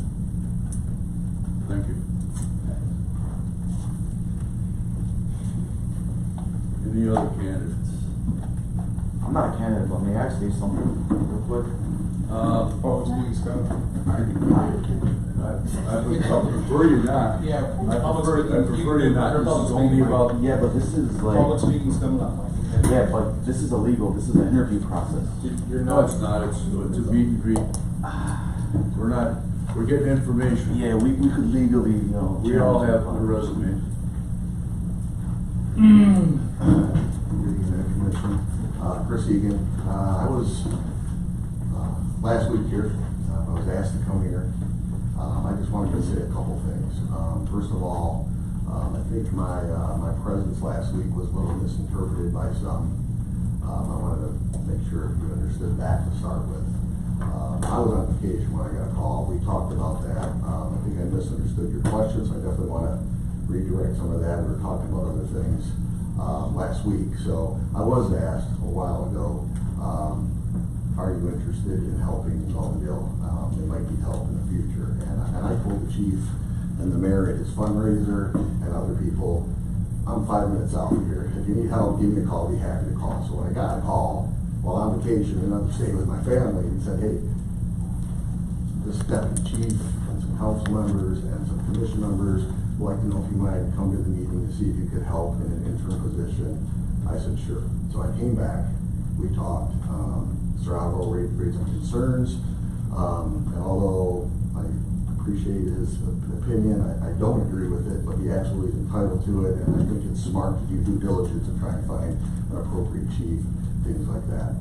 Thank you. Any other candidates? I'm not a candidate, but may I say something real quick? Public speaking stuff. I prefer you not. Yeah. I prefer you not. This is only about. Yeah, but this is like, Public speaking's coming up, Mike. yeah, but this is illegal. This is an interview process. You're No, not. it's not. It's a meet and greet. We're getting information. Yeah, we could legally, you know. We all challenge have the a resume. Good evening, Commissioner. Chris Egan. I was, last week here, I was asked to come here. I just wanted to say a couple things. First of all, I think my presence last week was a little misinterpreted by some. I wanted to make sure you understood that to start with. I was on vacation when I got a call. We talked about that. I think I misunderstood your questions. I definitely want to redirect some of that. We were talking about other things last week. So I was asked a while ago, are you interested in helping Melvindale? They might need help in the future. And I told the chief and the mayor at his fundraiser and other people, I'm 5 minutes out here. If you need help, give me a call. I'll be happy to call. So when I got a call while on vacation in another state with my family, and said, hey, this deputy chief and some council members and some commission members would like to know if you might come to the meeting to see if you could help in an interim position. I said, sure. So I came back, we talked, Mr. Alvaro raised some concerns, and although I appreciate his opinion, I don't agree with it, but he absolutely is entitled to it, and I think it's smart to do due diligence and try and find an appropriate chief, things like that.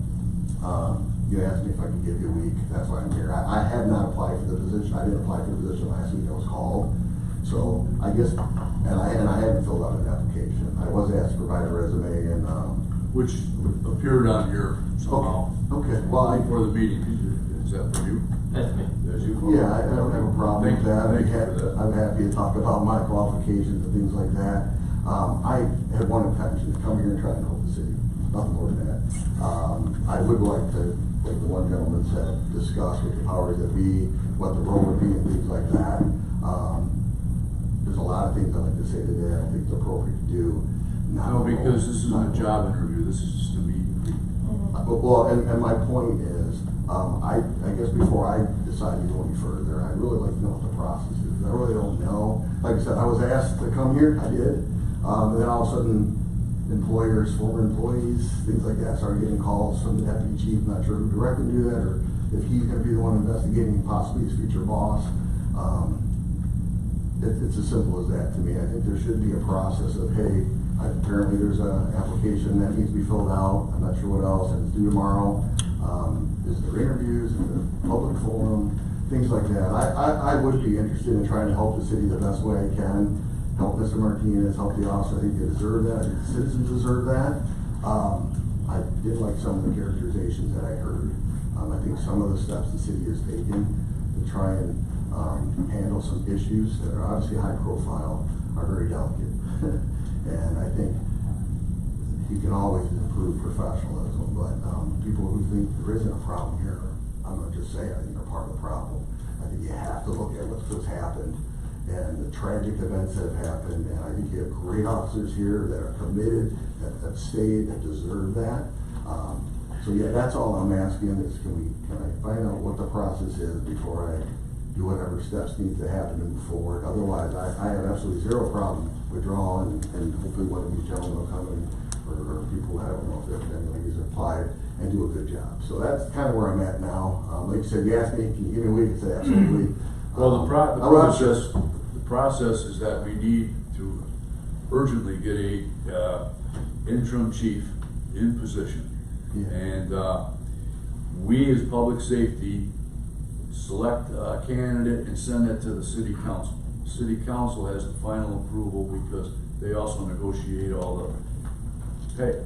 You asked me if I could give you a week, that's why I'm here. I had not applied for the position. I didn't apply for the position last week, I was called. So I guess, and I haven't filled out an application. I was asked to provide a resume and, Which appeared on here somehow. Okay, well, Before the meeting. Is that for you? That's me. That's you? yeah, I don't have a problem with that. Thank you for that. I'm happy to talk about my qualifications and things like that. I had one intention to come here and try and help the city, nothing more than that. I would like to, like the one gentleman said, discuss with the powers that be, what the role would be and things like that. There's a lot of things I'd like to say today I don't think it's appropriate to do. No, because this isn't a job interview, this is just a meet and greet. Well, and my point is, I guess before I decide to go any further, I'd really like to know what the process is. I really don't know. Like I said, I was asked to come here, I did. And then all of a sudden, employers, former employees, things like that started getting calls from the deputy chief. Not sure who directly do that or if he's gonna be the one investigating possibly his future boss. It's as simple as that to me. I think there should be a process of, hey, apparently there's an application that needs to be filled out. I'm not sure what else, and it's due tomorrow. Is there interviews, is there public forum, things like that. I would be interested in trying to help the city the best way I can. Help Mr. Martinez, help the officer. I think they deserve that. I think the citizens deserve that. I did like some of the characterizations that I heard. I think some of the steps the city has taken to try and handle some issues that are obviously high profile are very delicate. And I think you can always improve professionalism, but people who think there isn't a problem here, I'm going to just say I think are part of the problem. I think you have to look at what's happened and the tragic events that have happened, and I think you have great officers here that are committed, that have stayed, that deserve that. So yeah, that's all I'm asking is can I find out what the process is before I do whatever steps need to happen to move forward. Otherwise, I have absolutely zero problem withdrawing, and hopefully one of these gentlemen will come in, or people, I don't know if there's any ladies that applied, and do a good job. So that's kind of where I'm at now. Like you said, you asked me, can you give me a week? I said, absolutely. Well, the process is that we need to urgently get a interim chief in position. Yeah. And we as public safety select a candidate and send it to the city council. City council has the final approval because they also negotiate all the pay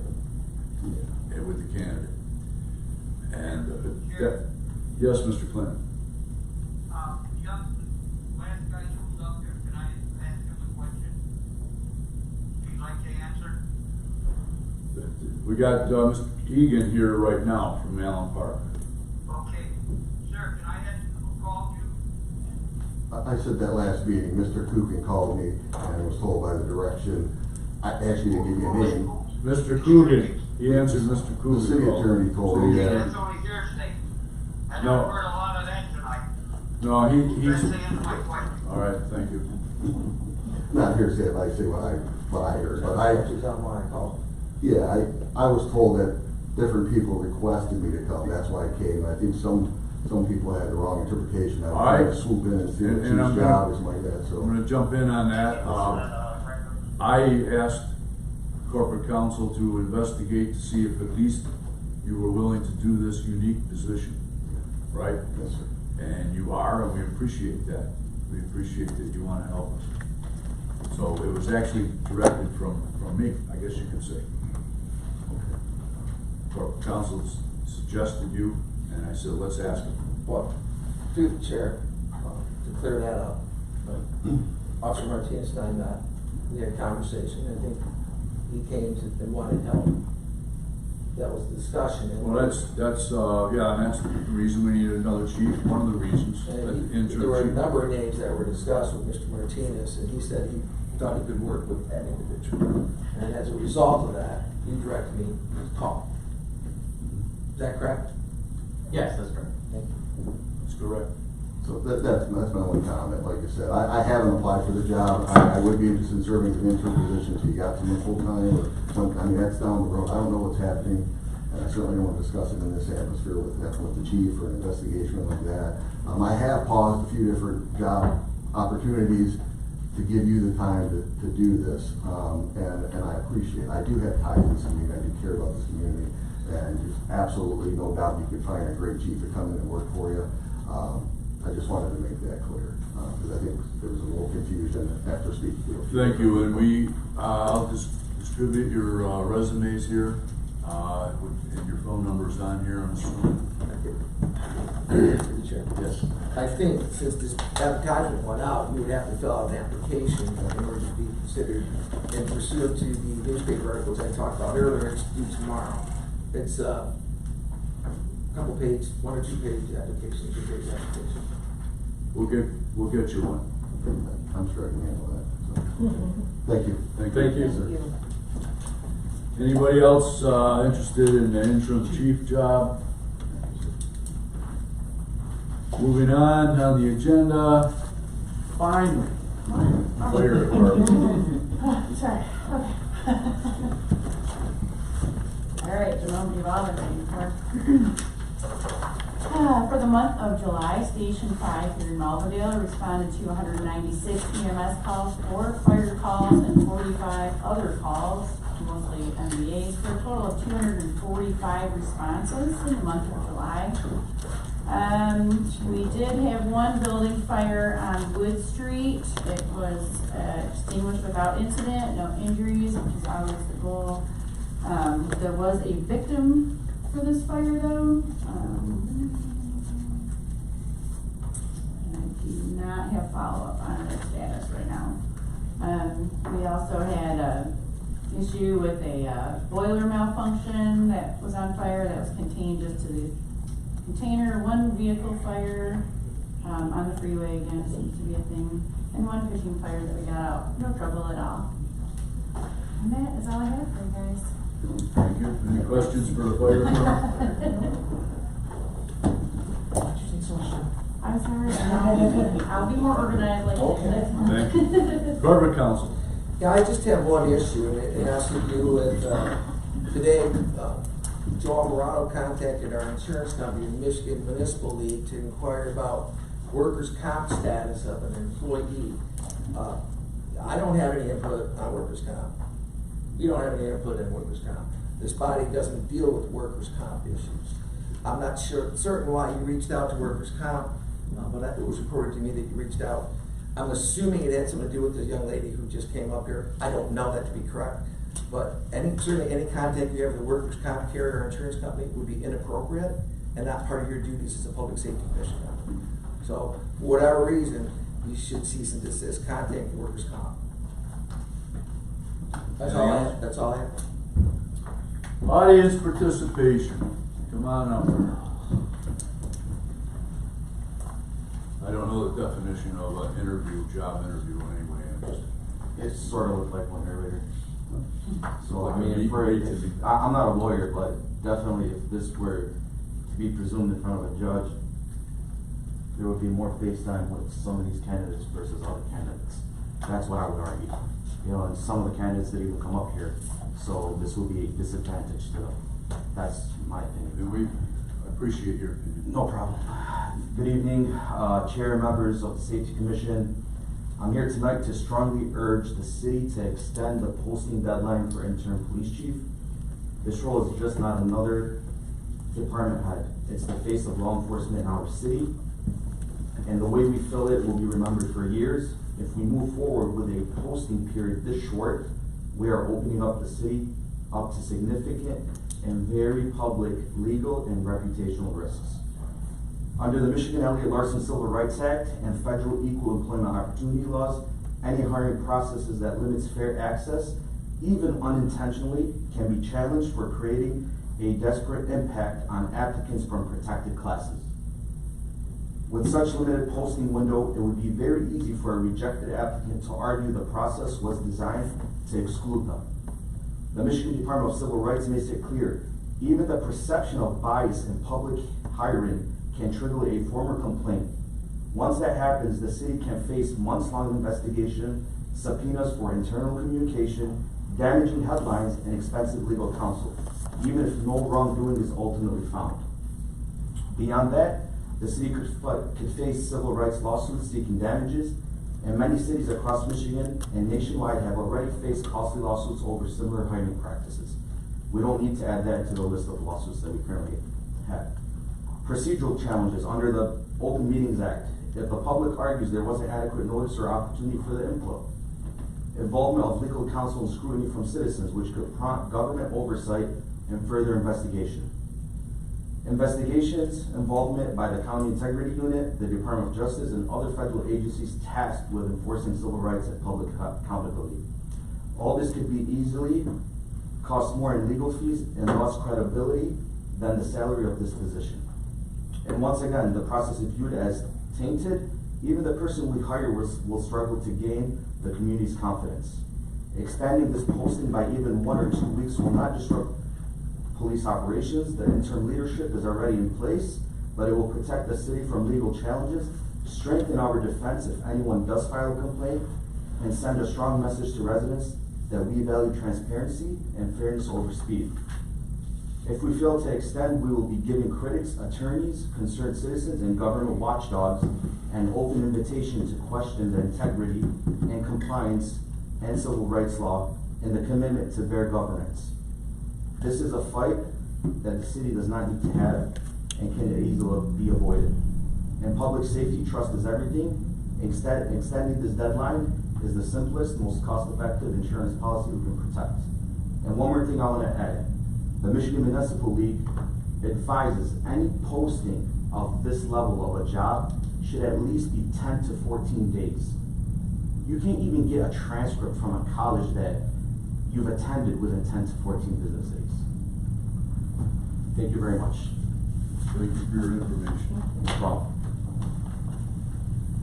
with the candidate. And yes, Mr. Clinton. Last guy who was up there, can I ask him a question? Would you like to answer? We got Mr. Egan here right now from Allen Park. I said that last meeting, Mr. Coogan called me and was told by the direction, I actually didn't give you a name. Mr. Coogan, he answered Mr. The Coogan. city attorney told me that. That's only hearsay. I No. never heard a lot of that tonight. No, he's, That's the end of my question. all right, thank you. Not here to say if I say what I heard, but She's on my call. yeah, I was told that different people requested me to come, that's why I came. I think some people had the wrong interpretation. I was All right. trying to swoop in and see what And I'm chief's gonna- job is like that, so. I'm gonna jump in on that. I asked corporate counsel to investigate to see if at least you were willing to do this unique position, right? Yes, sir. And you are, and we appreciate that. We appreciate that you wanna help us. So it was actually directed from me, I guess you could say. Corporate counsel suggested you, and I said, let's ask him. Well, through the chair, to clear that up, Officer Martinez and I met, we had a conversation, I think he came to, and wanted help. That was the discussion. And Well, that's, yeah, and that's the reason we needed another chief, one of the reasons. and there were a number of names that were discussed with Mr. Martinez, and he said he thought he could work with that individual. And as a result of that, he directed me to call. Is that correct? Yes, that's correct. Thank you. That's correct. So that's my only comment, like I said, I haven't applied for the job, I would be interested in serving an interim position until you got someone full-time, or some, I mean, that's down the road, I don't know what's happening, and I certainly don't want to discuss it in this atmosphere with the chief or an investigation like that. I have paused a few different job opportunities to give you the time to do this, and I appreciate it. I do have ties to this community, I do care about this community, and there's absolutely no doubt you could find a great chief to come in and work for you. I just wanted to make that clear, because I think there was a little confusion after speaking to you. Thank you, and I'll just distribute your resumes here, and your phone numbers on here, I'm assuming. Through the chair. Yes. I think since this advertisement went out, you would have to fill out an application in order to be considered and pursuant to the newspaper articles I talked about earlier. It's due tomorrow. It's a couple page, 1 or 2 page application, 2 page application. We'll get you one. I'm sure I can handle that. So. Thank you. Thank you, sir. Anybody else interested in the interim chief job? Moving on the agenda, finally, fire department. Sorry, okay. All right, Jerome, you've all been waiting for. For the month of July, Station 5 here in Melvindale responded to 196 EMS calls, 4 fire calls, and 45 other calls, mostly MVAs, for a total of 245 responses in the month of July. We did have one building fire on Wood Street. It was extinguished without incident, no injuries, which is always the goal. There was a victim for this fire though. And I do not have follow-up on their status right now. We also had a issue with a boiler malfunction that was on fire that was contained just to the container. One vehicle fire on the freeway, again, seems to be a thing. And one fishing fire that we got out. No trouble at all. And that is all I have for you guys. Thank you. Any questions for the fire department? I'm sorry. I'll be more organized like this. Thank you. Corporate counsel. Yeah, I just have one issue, and it has to do with, today, Joe Alvarado contacted our insurance company, the Michigan Municipal League, to inquire about workers' comp status of an employee. I don't have any input on workers' comp. You don't have any input in workers' comp. This body doesn't deal with workers' comp issues. I'm not certain why you reached out to workers' comp, but it was reported to me that you reached out. I'm assuming it had something to do with the young lady who just came up here. I don't know that to be correct, but certainly any contact you have with the workers' comp carrier or insurance company would be inappropriate and not part of your duties as a public safety commissioner. So, for whatever reason, you should cease and desist contacting workers' comp. That's all I have. That's all I have. Audience participation. Come on up. I don't know the definition of an interview, job interview anyway, I just. It sort of looked like one here later. So, I Like a mean, meet- I'm not a lawyer, but definitely if this were to be presumed in front of a judge, there would be more face time with some of these candidates versus other candidates. That's what I would argue. You know, and some of the candidates that even come up here, so this will be a disadvantage to them. That's my opinion. And we appreciate your opinion. No problem. Good evening, Chair and members of the Safety Commission. I'm here tonight to strongly urge the city to extend the posting deadline for interim police chief. This role is just not another department head. It's the face of law enforcement in our city. And the way we fill it will be remembered for years. If we move forward with a posting period this short, we are opening up the city up to significant and very public legal and reputational risks. Under the Michigan Elliott Larson Civil Rights Act and federal equal employment opportunity laws, any hiring processes that limits fair access, even unintentionally, can be challenged for creating a desperate impact on applicants from protected classes. With such limited posting window, it would be very easy for a rejected applicant to argue the process was designed to exclude them. The Michigan Department of Civil Rights makes it clear, even the perception of bias in public hiring can trigger a formal complaint. Once that happens, the city can face months-long investigation, subpoenas for internal communication, damaging headlines, and expensive legal counsel, even if no wrongdoing is ultimately found. Beyond that, the city could face civil rights lawsuits seeking damages, and many cities across Michigan and nationwide have already faced costly lawsuits over similar hiring practices. We don't need to add that to the list of lawsuits that we currently have. Procedural challenges under the Open Meetings Act. If the public argues there wasn't adequate notice or opportunity for the input. Involvement of legal counsel and scrutiny from citizens, which could prompt government oversight and further investigation. Investigations, involvement by the County Integrity Unit, the Department of Justice, and other federal agencies tasked with enforcing civil rights and public accountability. All this could be easily cost more in legal fees and lost credibility than the salary of this position. And once again, the process is viewed as tainted. Even the person we hire will struggle to gain the community's confidence. Expanding this posting by even 1 or 2 weeks will not disrupt police operations. The interim leadership is already in place, but it will protect the city from legal challenges, strengthen our defense if anyone does file a complaint, and send a strong message to residents that we value transparency and fairness over speed. If we fail to extend, we will be giving critics, attorneys, concerned citizens, and government watchdogs an open invitation to question the integrity and compliance and civil rights law and the commitment to fair governance. This is a fight that the city does not need to have and can easily be avoided. And public safety trust is everything. Extending this deadline is the simplest, most cost-effective insurance policy we can protect. And one more thing I want to add. The Michigan Municipal League advises any posting of this level of a job should at least be 10 to 14 days. You can't even get a transcript from a college that you've attended within 10 to 14 business days. Thank you very much. Thank you for your information. No problem.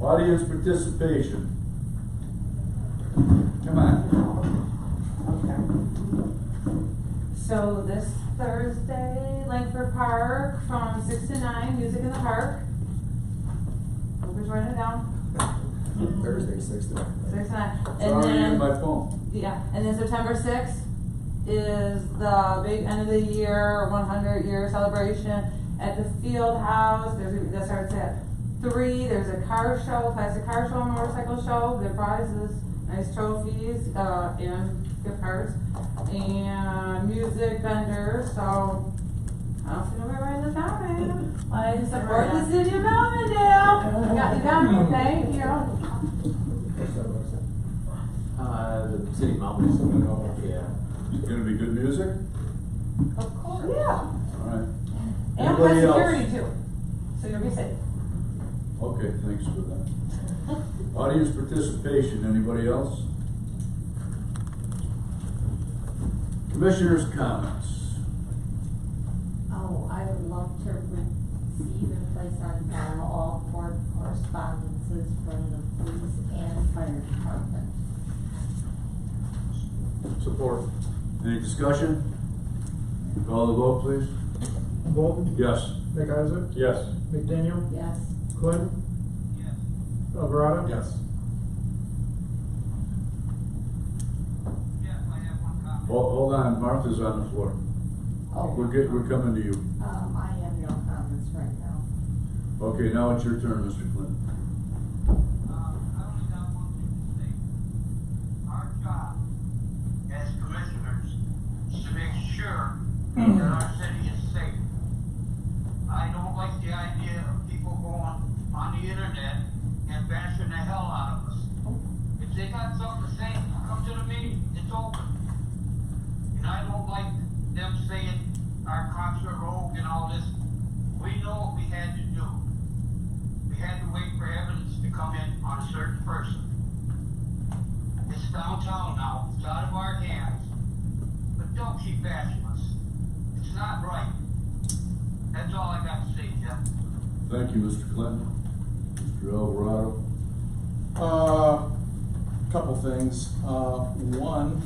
Audience participation. Come on. So this Thursday, Langford Park, from 6 to 9, music in the park. Who's writing it down? Thursday, 6 to 9. 6 to 9. It's And already in then, my phone. yeah, and then September 6th is the big end of the year, 100-year celebration at the Field House. That starts at 3. There's a car show, classic car show, motorcycle show, good prizes, nice trophies, and gift cards, and music vendors. So I don't see nobody writing this down, man. Like, support the city of Melvindale. You got me, thank you. The city of Melvindale. Yeah. Is it gonna be good music? Of course, yeah. Alright. And Anybody plus else? security too, so you'll be safe. Okay, thanks for that. Audience participation, anybody else? Commissioners' comments. Oh, I would love to receive and place on file all court correspondences from the police and fire department. Support. Any discussion? Call the vote, please. Bolton? Yes. McIsaac? Yes. McDaniel? Yes. Quinn? Yes. Alvarado? Yes. Yes, I have one comment. Hold on, Martha's on the floor. Oh. We're coming to you. I have no comments right now. Okay, now it's your turn, Mr. Clinton. I only got one thing to say. Our job as commissioners is to make sure that our city is safe. I don't like the idea of people going on the internet and bashing the hell out of us. If they got something to say, come to the meeting, it's open. And I don't like them saying our cops are rogue and all this. We know what we had to do. We had to wait for evidence to come in on a certain person. It's downtown now, it's out of our hands. But don't keep bashing us. It's not right. That's all I got to say, Jeff. Thank you, Mr. Clinton. Mr. Alvarado. Couple things. One,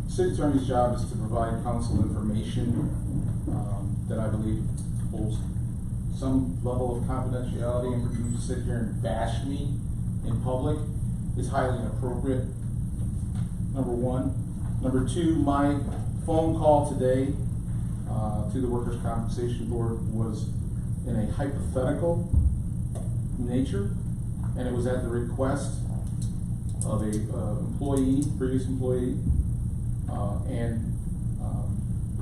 city attorney's job is to provide council information that I believe holds some level of confidentiality, and for you to sit here and bash me in public is highly inappropriate. Number one. Number two, my phone call today to the Workers' Compensation Board was in a hypothetical nature, and it was at the request of a previous employee, and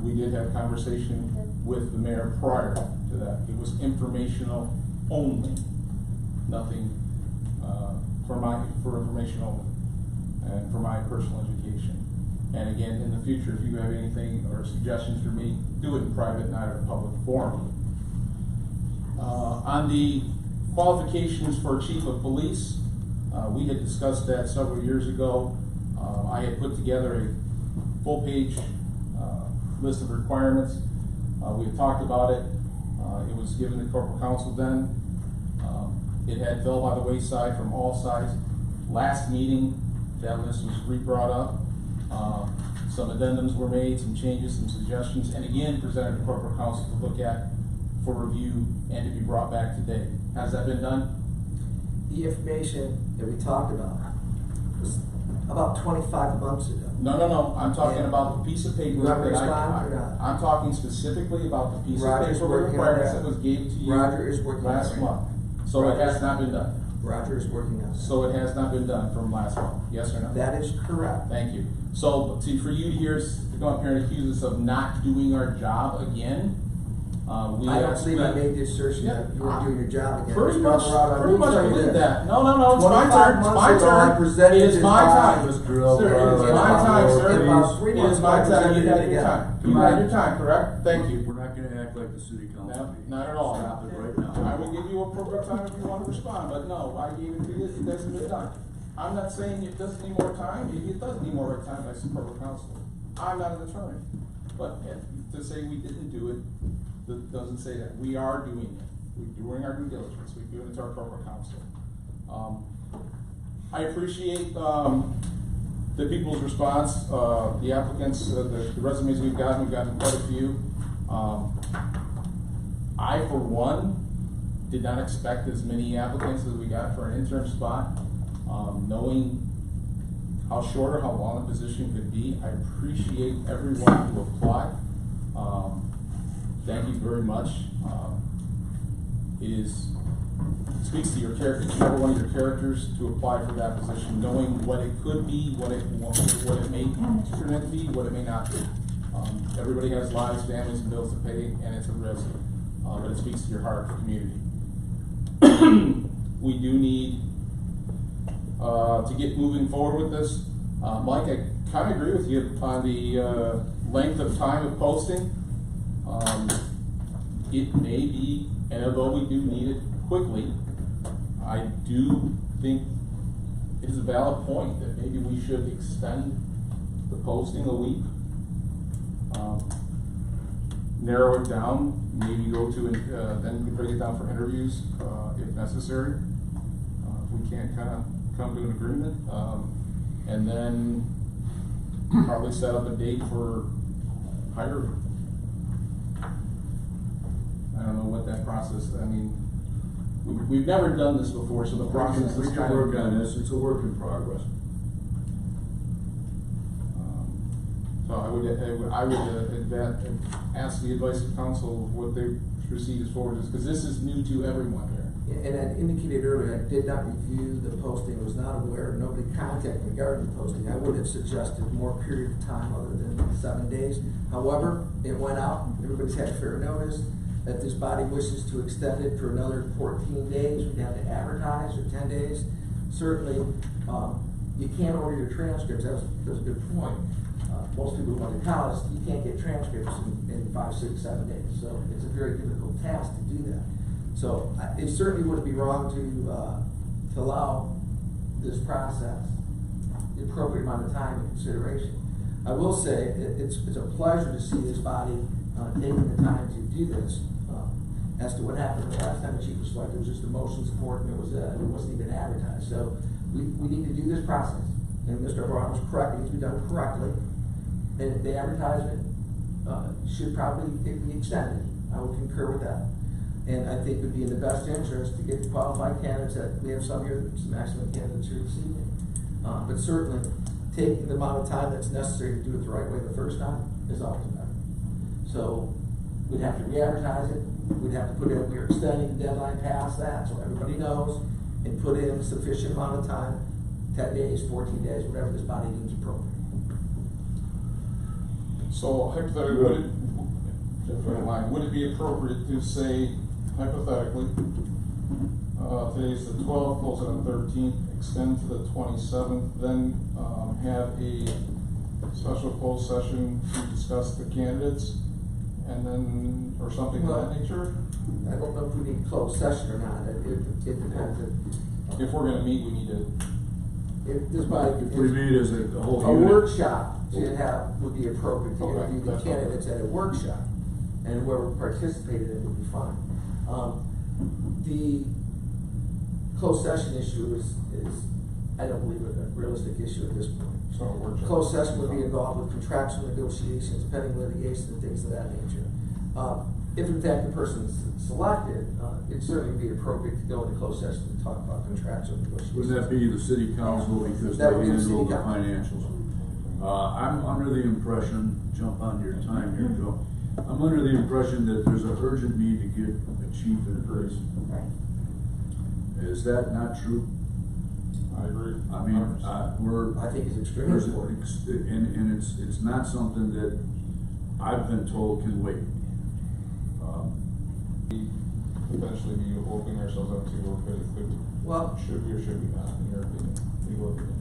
we did have a conversation with the mayor prior to that. It was informational only, nothing for information only, and for my personal education. And again, in the future, if you have anything or suggestions for me, do it in private, not at a public forum. On the qualifications for chief of police, we had discussed that several years ago. I had put together a full-page list of requirements. We had talked about it. It was given to corporal counsel then. It had fell by the wayside from all sides. Last meeting, that list was re-brought up. Some addendums were made, some changes, some suggestions, and again presented to corporate counsel to look at for review and to be brought back today. Has that been done? The information that we talked about was about 25 months ago. No. I'm talking about the piece of paper You want me to that respond or not? I'm talking specifically about the piece Roger's of paper working on requirements that. that was given to you Roger is working on last that. month. So it has not been done. Roger is working on that. So it has not been done from last month. Yes or no? That is correct. Thank you. So for you to go up here and accuse us of not doing our job again, I don't believe I made the assertion that you weren't doing your job again. Pretty Mr. much Alvarado, believe let me tell you that. No, it's my 25 turn. It's months my ago, I turn. presented It is this my bond. time. Mr. Sir, it is my time, sir. About 3 It months is my ago, I time. You presented had it your again. time. You had your time, correct? Thank you. We're not gonna act like the city council No, meeting. not at all. Stop it right now. I will give you appropriate time if you want to respond, but no, I gave it to you, it doesn't get done. I'm not saying it doesn't need more time, maybe it does need more time by some corporate counsel. I'm not an attorney, but to say we didn't do it, that doesn't say that. We are doing it. We're doing our due diligence. We're doing it to our corporate counsel. I appreciate the people's response, the applicants, the resumes we've gotten quite a few. I, for one, did not expect as many applicants as we got for an interim spot. Knowing how short or how long a position could be, I appreciate everyone who applied. Thank you very much. It speaks to your character, each and every one of your characters to apply for that position, knowing what it could be, what it may turn out to be, what it may not be. Everybody has lives, families, and bills to pay, and it's a risk, but it speaks to your heart for community. We do need to get moving forward with this. Mike, I kind of agree with you on the length of time of posting. It may be, and although we do need it quickly, I do think it is a valid point that maybe we should extend the posting a week. narrow it down, maybe go to, then we bring it down for interviews, if necessary. If we can't kind of come to an agreement, and then probably set up a date for hiring. I don't know what that process, I mean, we've never done this before, so the process We is can kind of. work on this, it's a work in progress. So I would ask the advice of council of what they proceed as forward, because this is new to everyone here. And I indicated earlier, I did not review the posting, was not aware, nobody contacted me regarding the posting. I would have suggested more period of time other than 7 days. However, it went out, everybody's had fair notice. If this body wishes to extend it for another 14 days, we'd have to advertise, or 10 days. Certainly, you can't order your transcripts, that was a good point. Most people who went to college, you can't get transcripts in 5, 6, 7 days. So it's a very difficult task to do that. So it certainly wouldn't be wrong to allow this process the appropriate amount of time and consideration. I will say it's a pleasure to see this body taking the time to do this. As to what happened the last time the chief was selected, it was just a motion support, and it wasn't even advertised. So we need to do this process. And Mr. Brown was correct; it needs to be done correctly. And the advertisement should probably be extended. I will concur with that. And I think it would be in the best interest to get qualified candidates. That we have some here, some excellent candidates here this evening. But certainly, taking the amount of time that's necessary to do it the right way the first time is always better. So we'd have to re-advertise it. We'd have to put in, we're extending the deadline past that, so everybody knows, and put in sufficient amount of time, 10 days, 14 days, whatever this body deems appropriate. So hypothetically, would it be appropriate to say, hypothetically, today's the 12th, close it on the 13th, extend to the 27th, then have a special closed session to discuss the candidates, and then, or something of that nature? I don't know if we need closed session or not. It depends. If we're gonna meet, we need to. If this body, If we meet as a whole a unit. workshop would be appropriate to Okay, interview the that's candidates at a workshop, and whoever participated in it would be fine. The closed session issue is I don't believe a realistic issue at this point. So a workshop. Closed session would be involved with contractual negotiations, pending litigation, and things of that nature. If in fact the person's selected, it'd certainly be appropriate to go into closed session to talk about contractual negotiations. Would that be the city council, because they That would be the handle city the council. financials? I'm under the impression, jump on your time here, Joe. I'm under the impression that there's an urgent need to get a chief in place. Right. Is that not true? I agree. I mean, I think it's extremely important. And it's not something that I've been told can wait. Eventually be opening ourselves up to what could should be or should be not, in your opinion, legal opinion.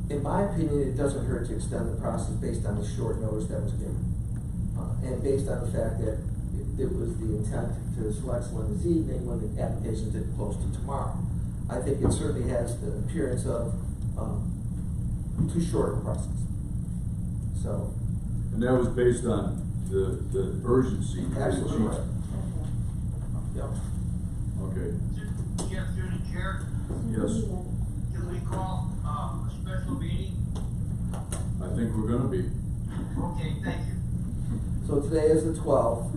In my opinion, it doesn't hurt to extend the process based on the short notice that was given. And based on the fact that it was the intent to select someone this evening when the application didn't close to tomorrow. I think it certainly has the appearance of too short a process. So. And that was based on the urgency. Absolutely right. Yep. Okay, Jeff, through the chair, yes, can we call a special meeting? I think we're gonna be. Okay, thank you. So today is the 12th.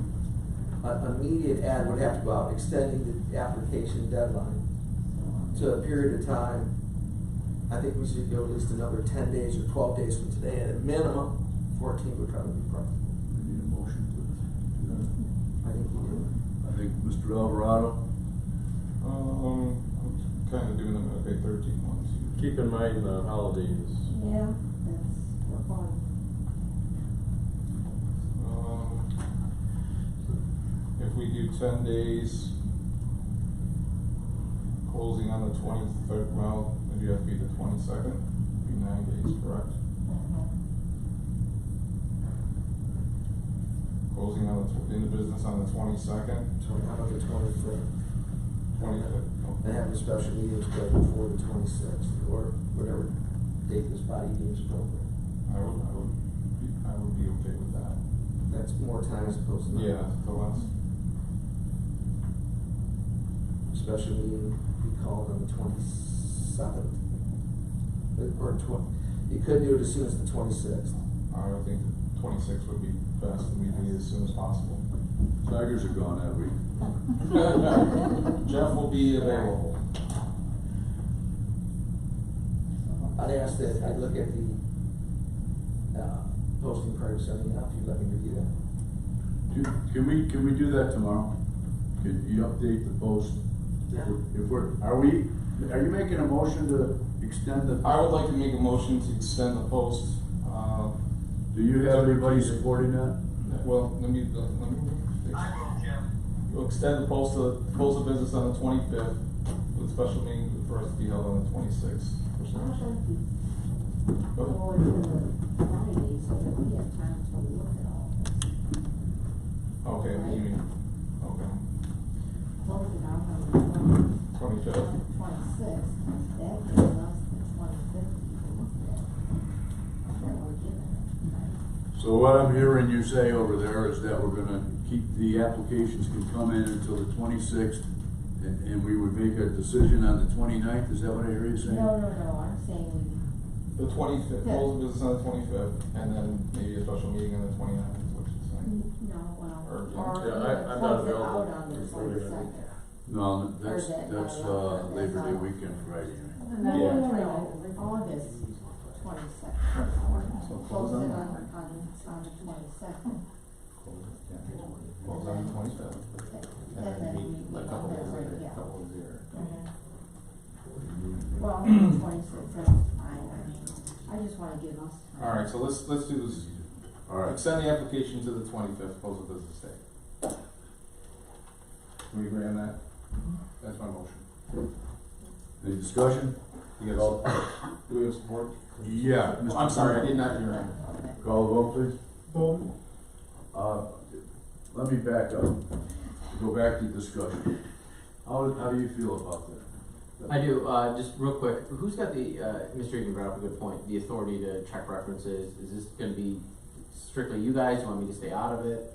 An immediate ad would have to go out, extending the application deadline to a period of time. I think we should go at least another 10 days or 12 days from today. At a minimum, 14 would probably be practical. We need a motion to do that. I think we do. I think Mr. Alvarado. I'm kind of doing them at 13 months. Keep in mind the holidays. Yeah, we're fine. If we do 10 days, closing on the 23rd, well, maybe it have to be the 22nd, be 9 days, correct? Closing on in the business on the 22nd. So how about the 23rd? 25th. And have a special meeting scheduled for the 26th, or whatever date this body deems appropriate. I would be okay with that. That that's more time as opposed to. Yeah, the last. Special meeting we called on the 27th. Or you could do it as soon as the 26th. I would think 26 would be best, and we do it as soon as possible. Tigers are gone that week. Jeff will be available. I'd ask that, I'd look at the posting prior to sending out, if you'd let me review that. Can we do that tomorrow? Can you update the post? Yeah. Are you making a motion to extend the? I would like to make a motion to extend the post. Do you have anybody supporting that? Well, let me. I will, Jeff. We'll extend the post of business on the 25th, with a special meeting for us to be held on the 26th. Well, it's in the Friday, so that we have time to look at all this. Okay, what do you mean? Okay. Close it out on the 25th. 26th, that gives us the 25th to look at. That we're given, right? So what I'm hearing you say over there is that we're gonna keep, the applications can come in until the 26th, and we would make a decision on the 29th, is that what I hear you saying? No, I'm saying The 25th, Yeah. close of business on the 25th, and then maybe a special meeting on the 29th, is what you're saying. no, well, Or- or Yeah, even I'm not close it available out on the for Friday. 22nd. No, that's Or is that Labor Day not- weekend Friday. No, Yeah. August 22nd. So Close it on on the 22nd. Close on the 25th. And then we A couple days later. yeah. Couple days later. Well, 26th, that's fine, I mean, I just wanna give us time. All right, so let's do this. All right. Extend the application to the 25th, close of business day. Can we agree on that? That's my motion. Any discussion? You guys, do we have support? Yeah. Oh, I'm sorry, I did not hear that. Call the vote, please. Bolton, Let me back up, go back to discussion. How do you feel about that? I do, just real quick, who's got the, Mr. Egan brought up a good point, the authority to check references? Is this gonna be strictly you guys, want me to stay out of it?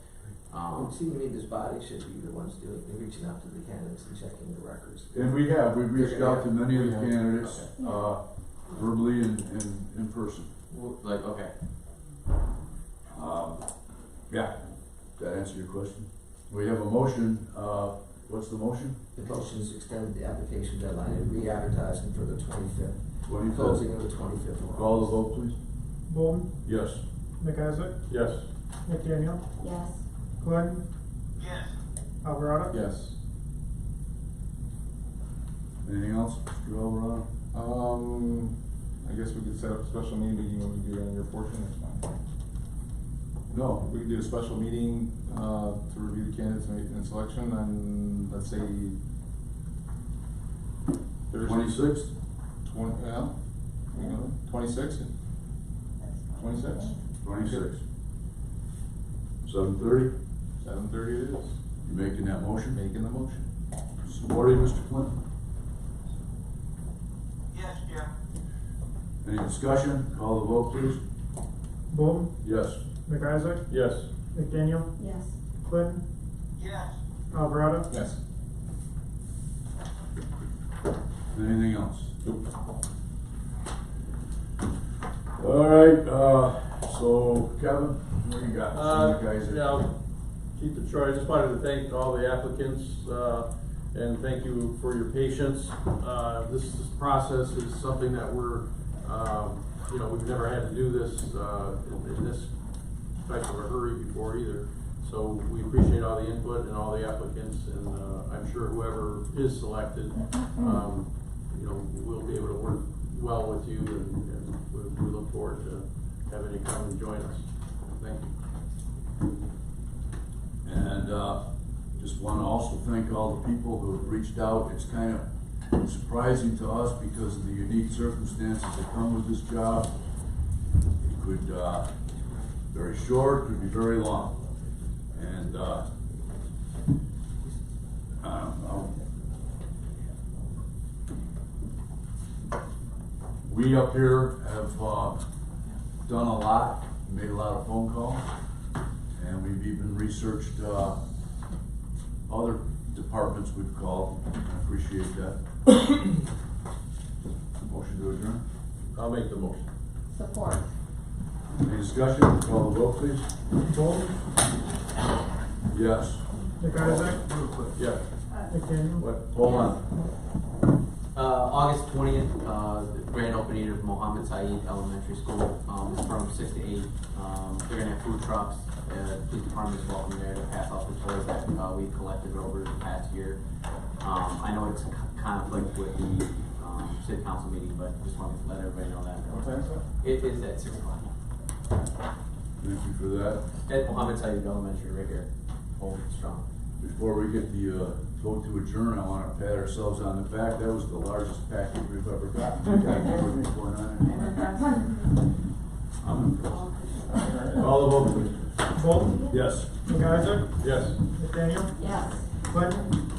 It would seem to me this body should be the ones doing, reaching out to the candidates and checking the records. And we've reached out to many of the candidates, Okay. verbally and in person. Like, okay, Yeah, that answer your question? We have a motion, what's the motion? The motion is extend the application deadline and re-advertising for the 25th. 25th. Closing on the 25th of August. Call the vote, please. Bolton, Yes. McIsaac, Yes. McDaniel, Yes, Glenn, Yes. Alvarado. Yes. Anything else, Mr. Alvarado? I guess we could set up a special meeting when we do it on your portion, that's fine. No. We could do a special meeting, to review the candidates and selection on, let's say, Thursday. 26th? 26th? 26th? 26th. 7:30? 7:30 it is. You making that motion? Making the motion. Supported, Mr. Clinton? Yes, Jeff. Any discussion? Call the vote, please. Bolton, Yes. McIsaac, Yes. McDaniel, yes. Glenn, Yes. Alvarado. Yes. Anything else? Nope. All right, so Kevin, what do you got? Guys, Yeah, I'll keep it short. I just wanted to thank all the applicants, and thank you for your patience. This process is something that we're, we've never had to do this, in this type of a hurry before either. So we appreciate all the input and all the applicants, and, I'm sure whoever is selected, we'll be able to work well with you, and we look forward to having you come and join us. Thank you. And just want to also thank all the people who have reached out. It's kind of surprising to us because of the unique circumstances that come with this job. It could very short, could be very long. And I don't know. We up here have done a lot, made a lot of phone calls. And we've even researched, other departments we've called. I appreciate that. Motion to adjourn. I'll make the motion. Support. Any discussion? Call the vote, please. Bolton? Yes. McIsaac? Yeah. McDaniel? What, hold on. August 20th, the grand opening of Mohammed Saeed Elementary School, is from 6 to 8. They're gonna have food trucks, the police department is welcome there to pass out the toys that, we collected over the past year. I know it's a conflict with the, city council meeting, but just wanted to let everybody know that. What time is that? It is at 6 o'clock. Thank you for that. At Mohammed Saeed Elementary, right here, Old Strong. Before we get the, vote to adjourn, I wanna pat ourselves on the back. That was the largest package we've ever gotten. I'm impressed. Call the vote, please. Bolton? Yes. McIsaac? Yes. McDaniel? Yes. Clinton?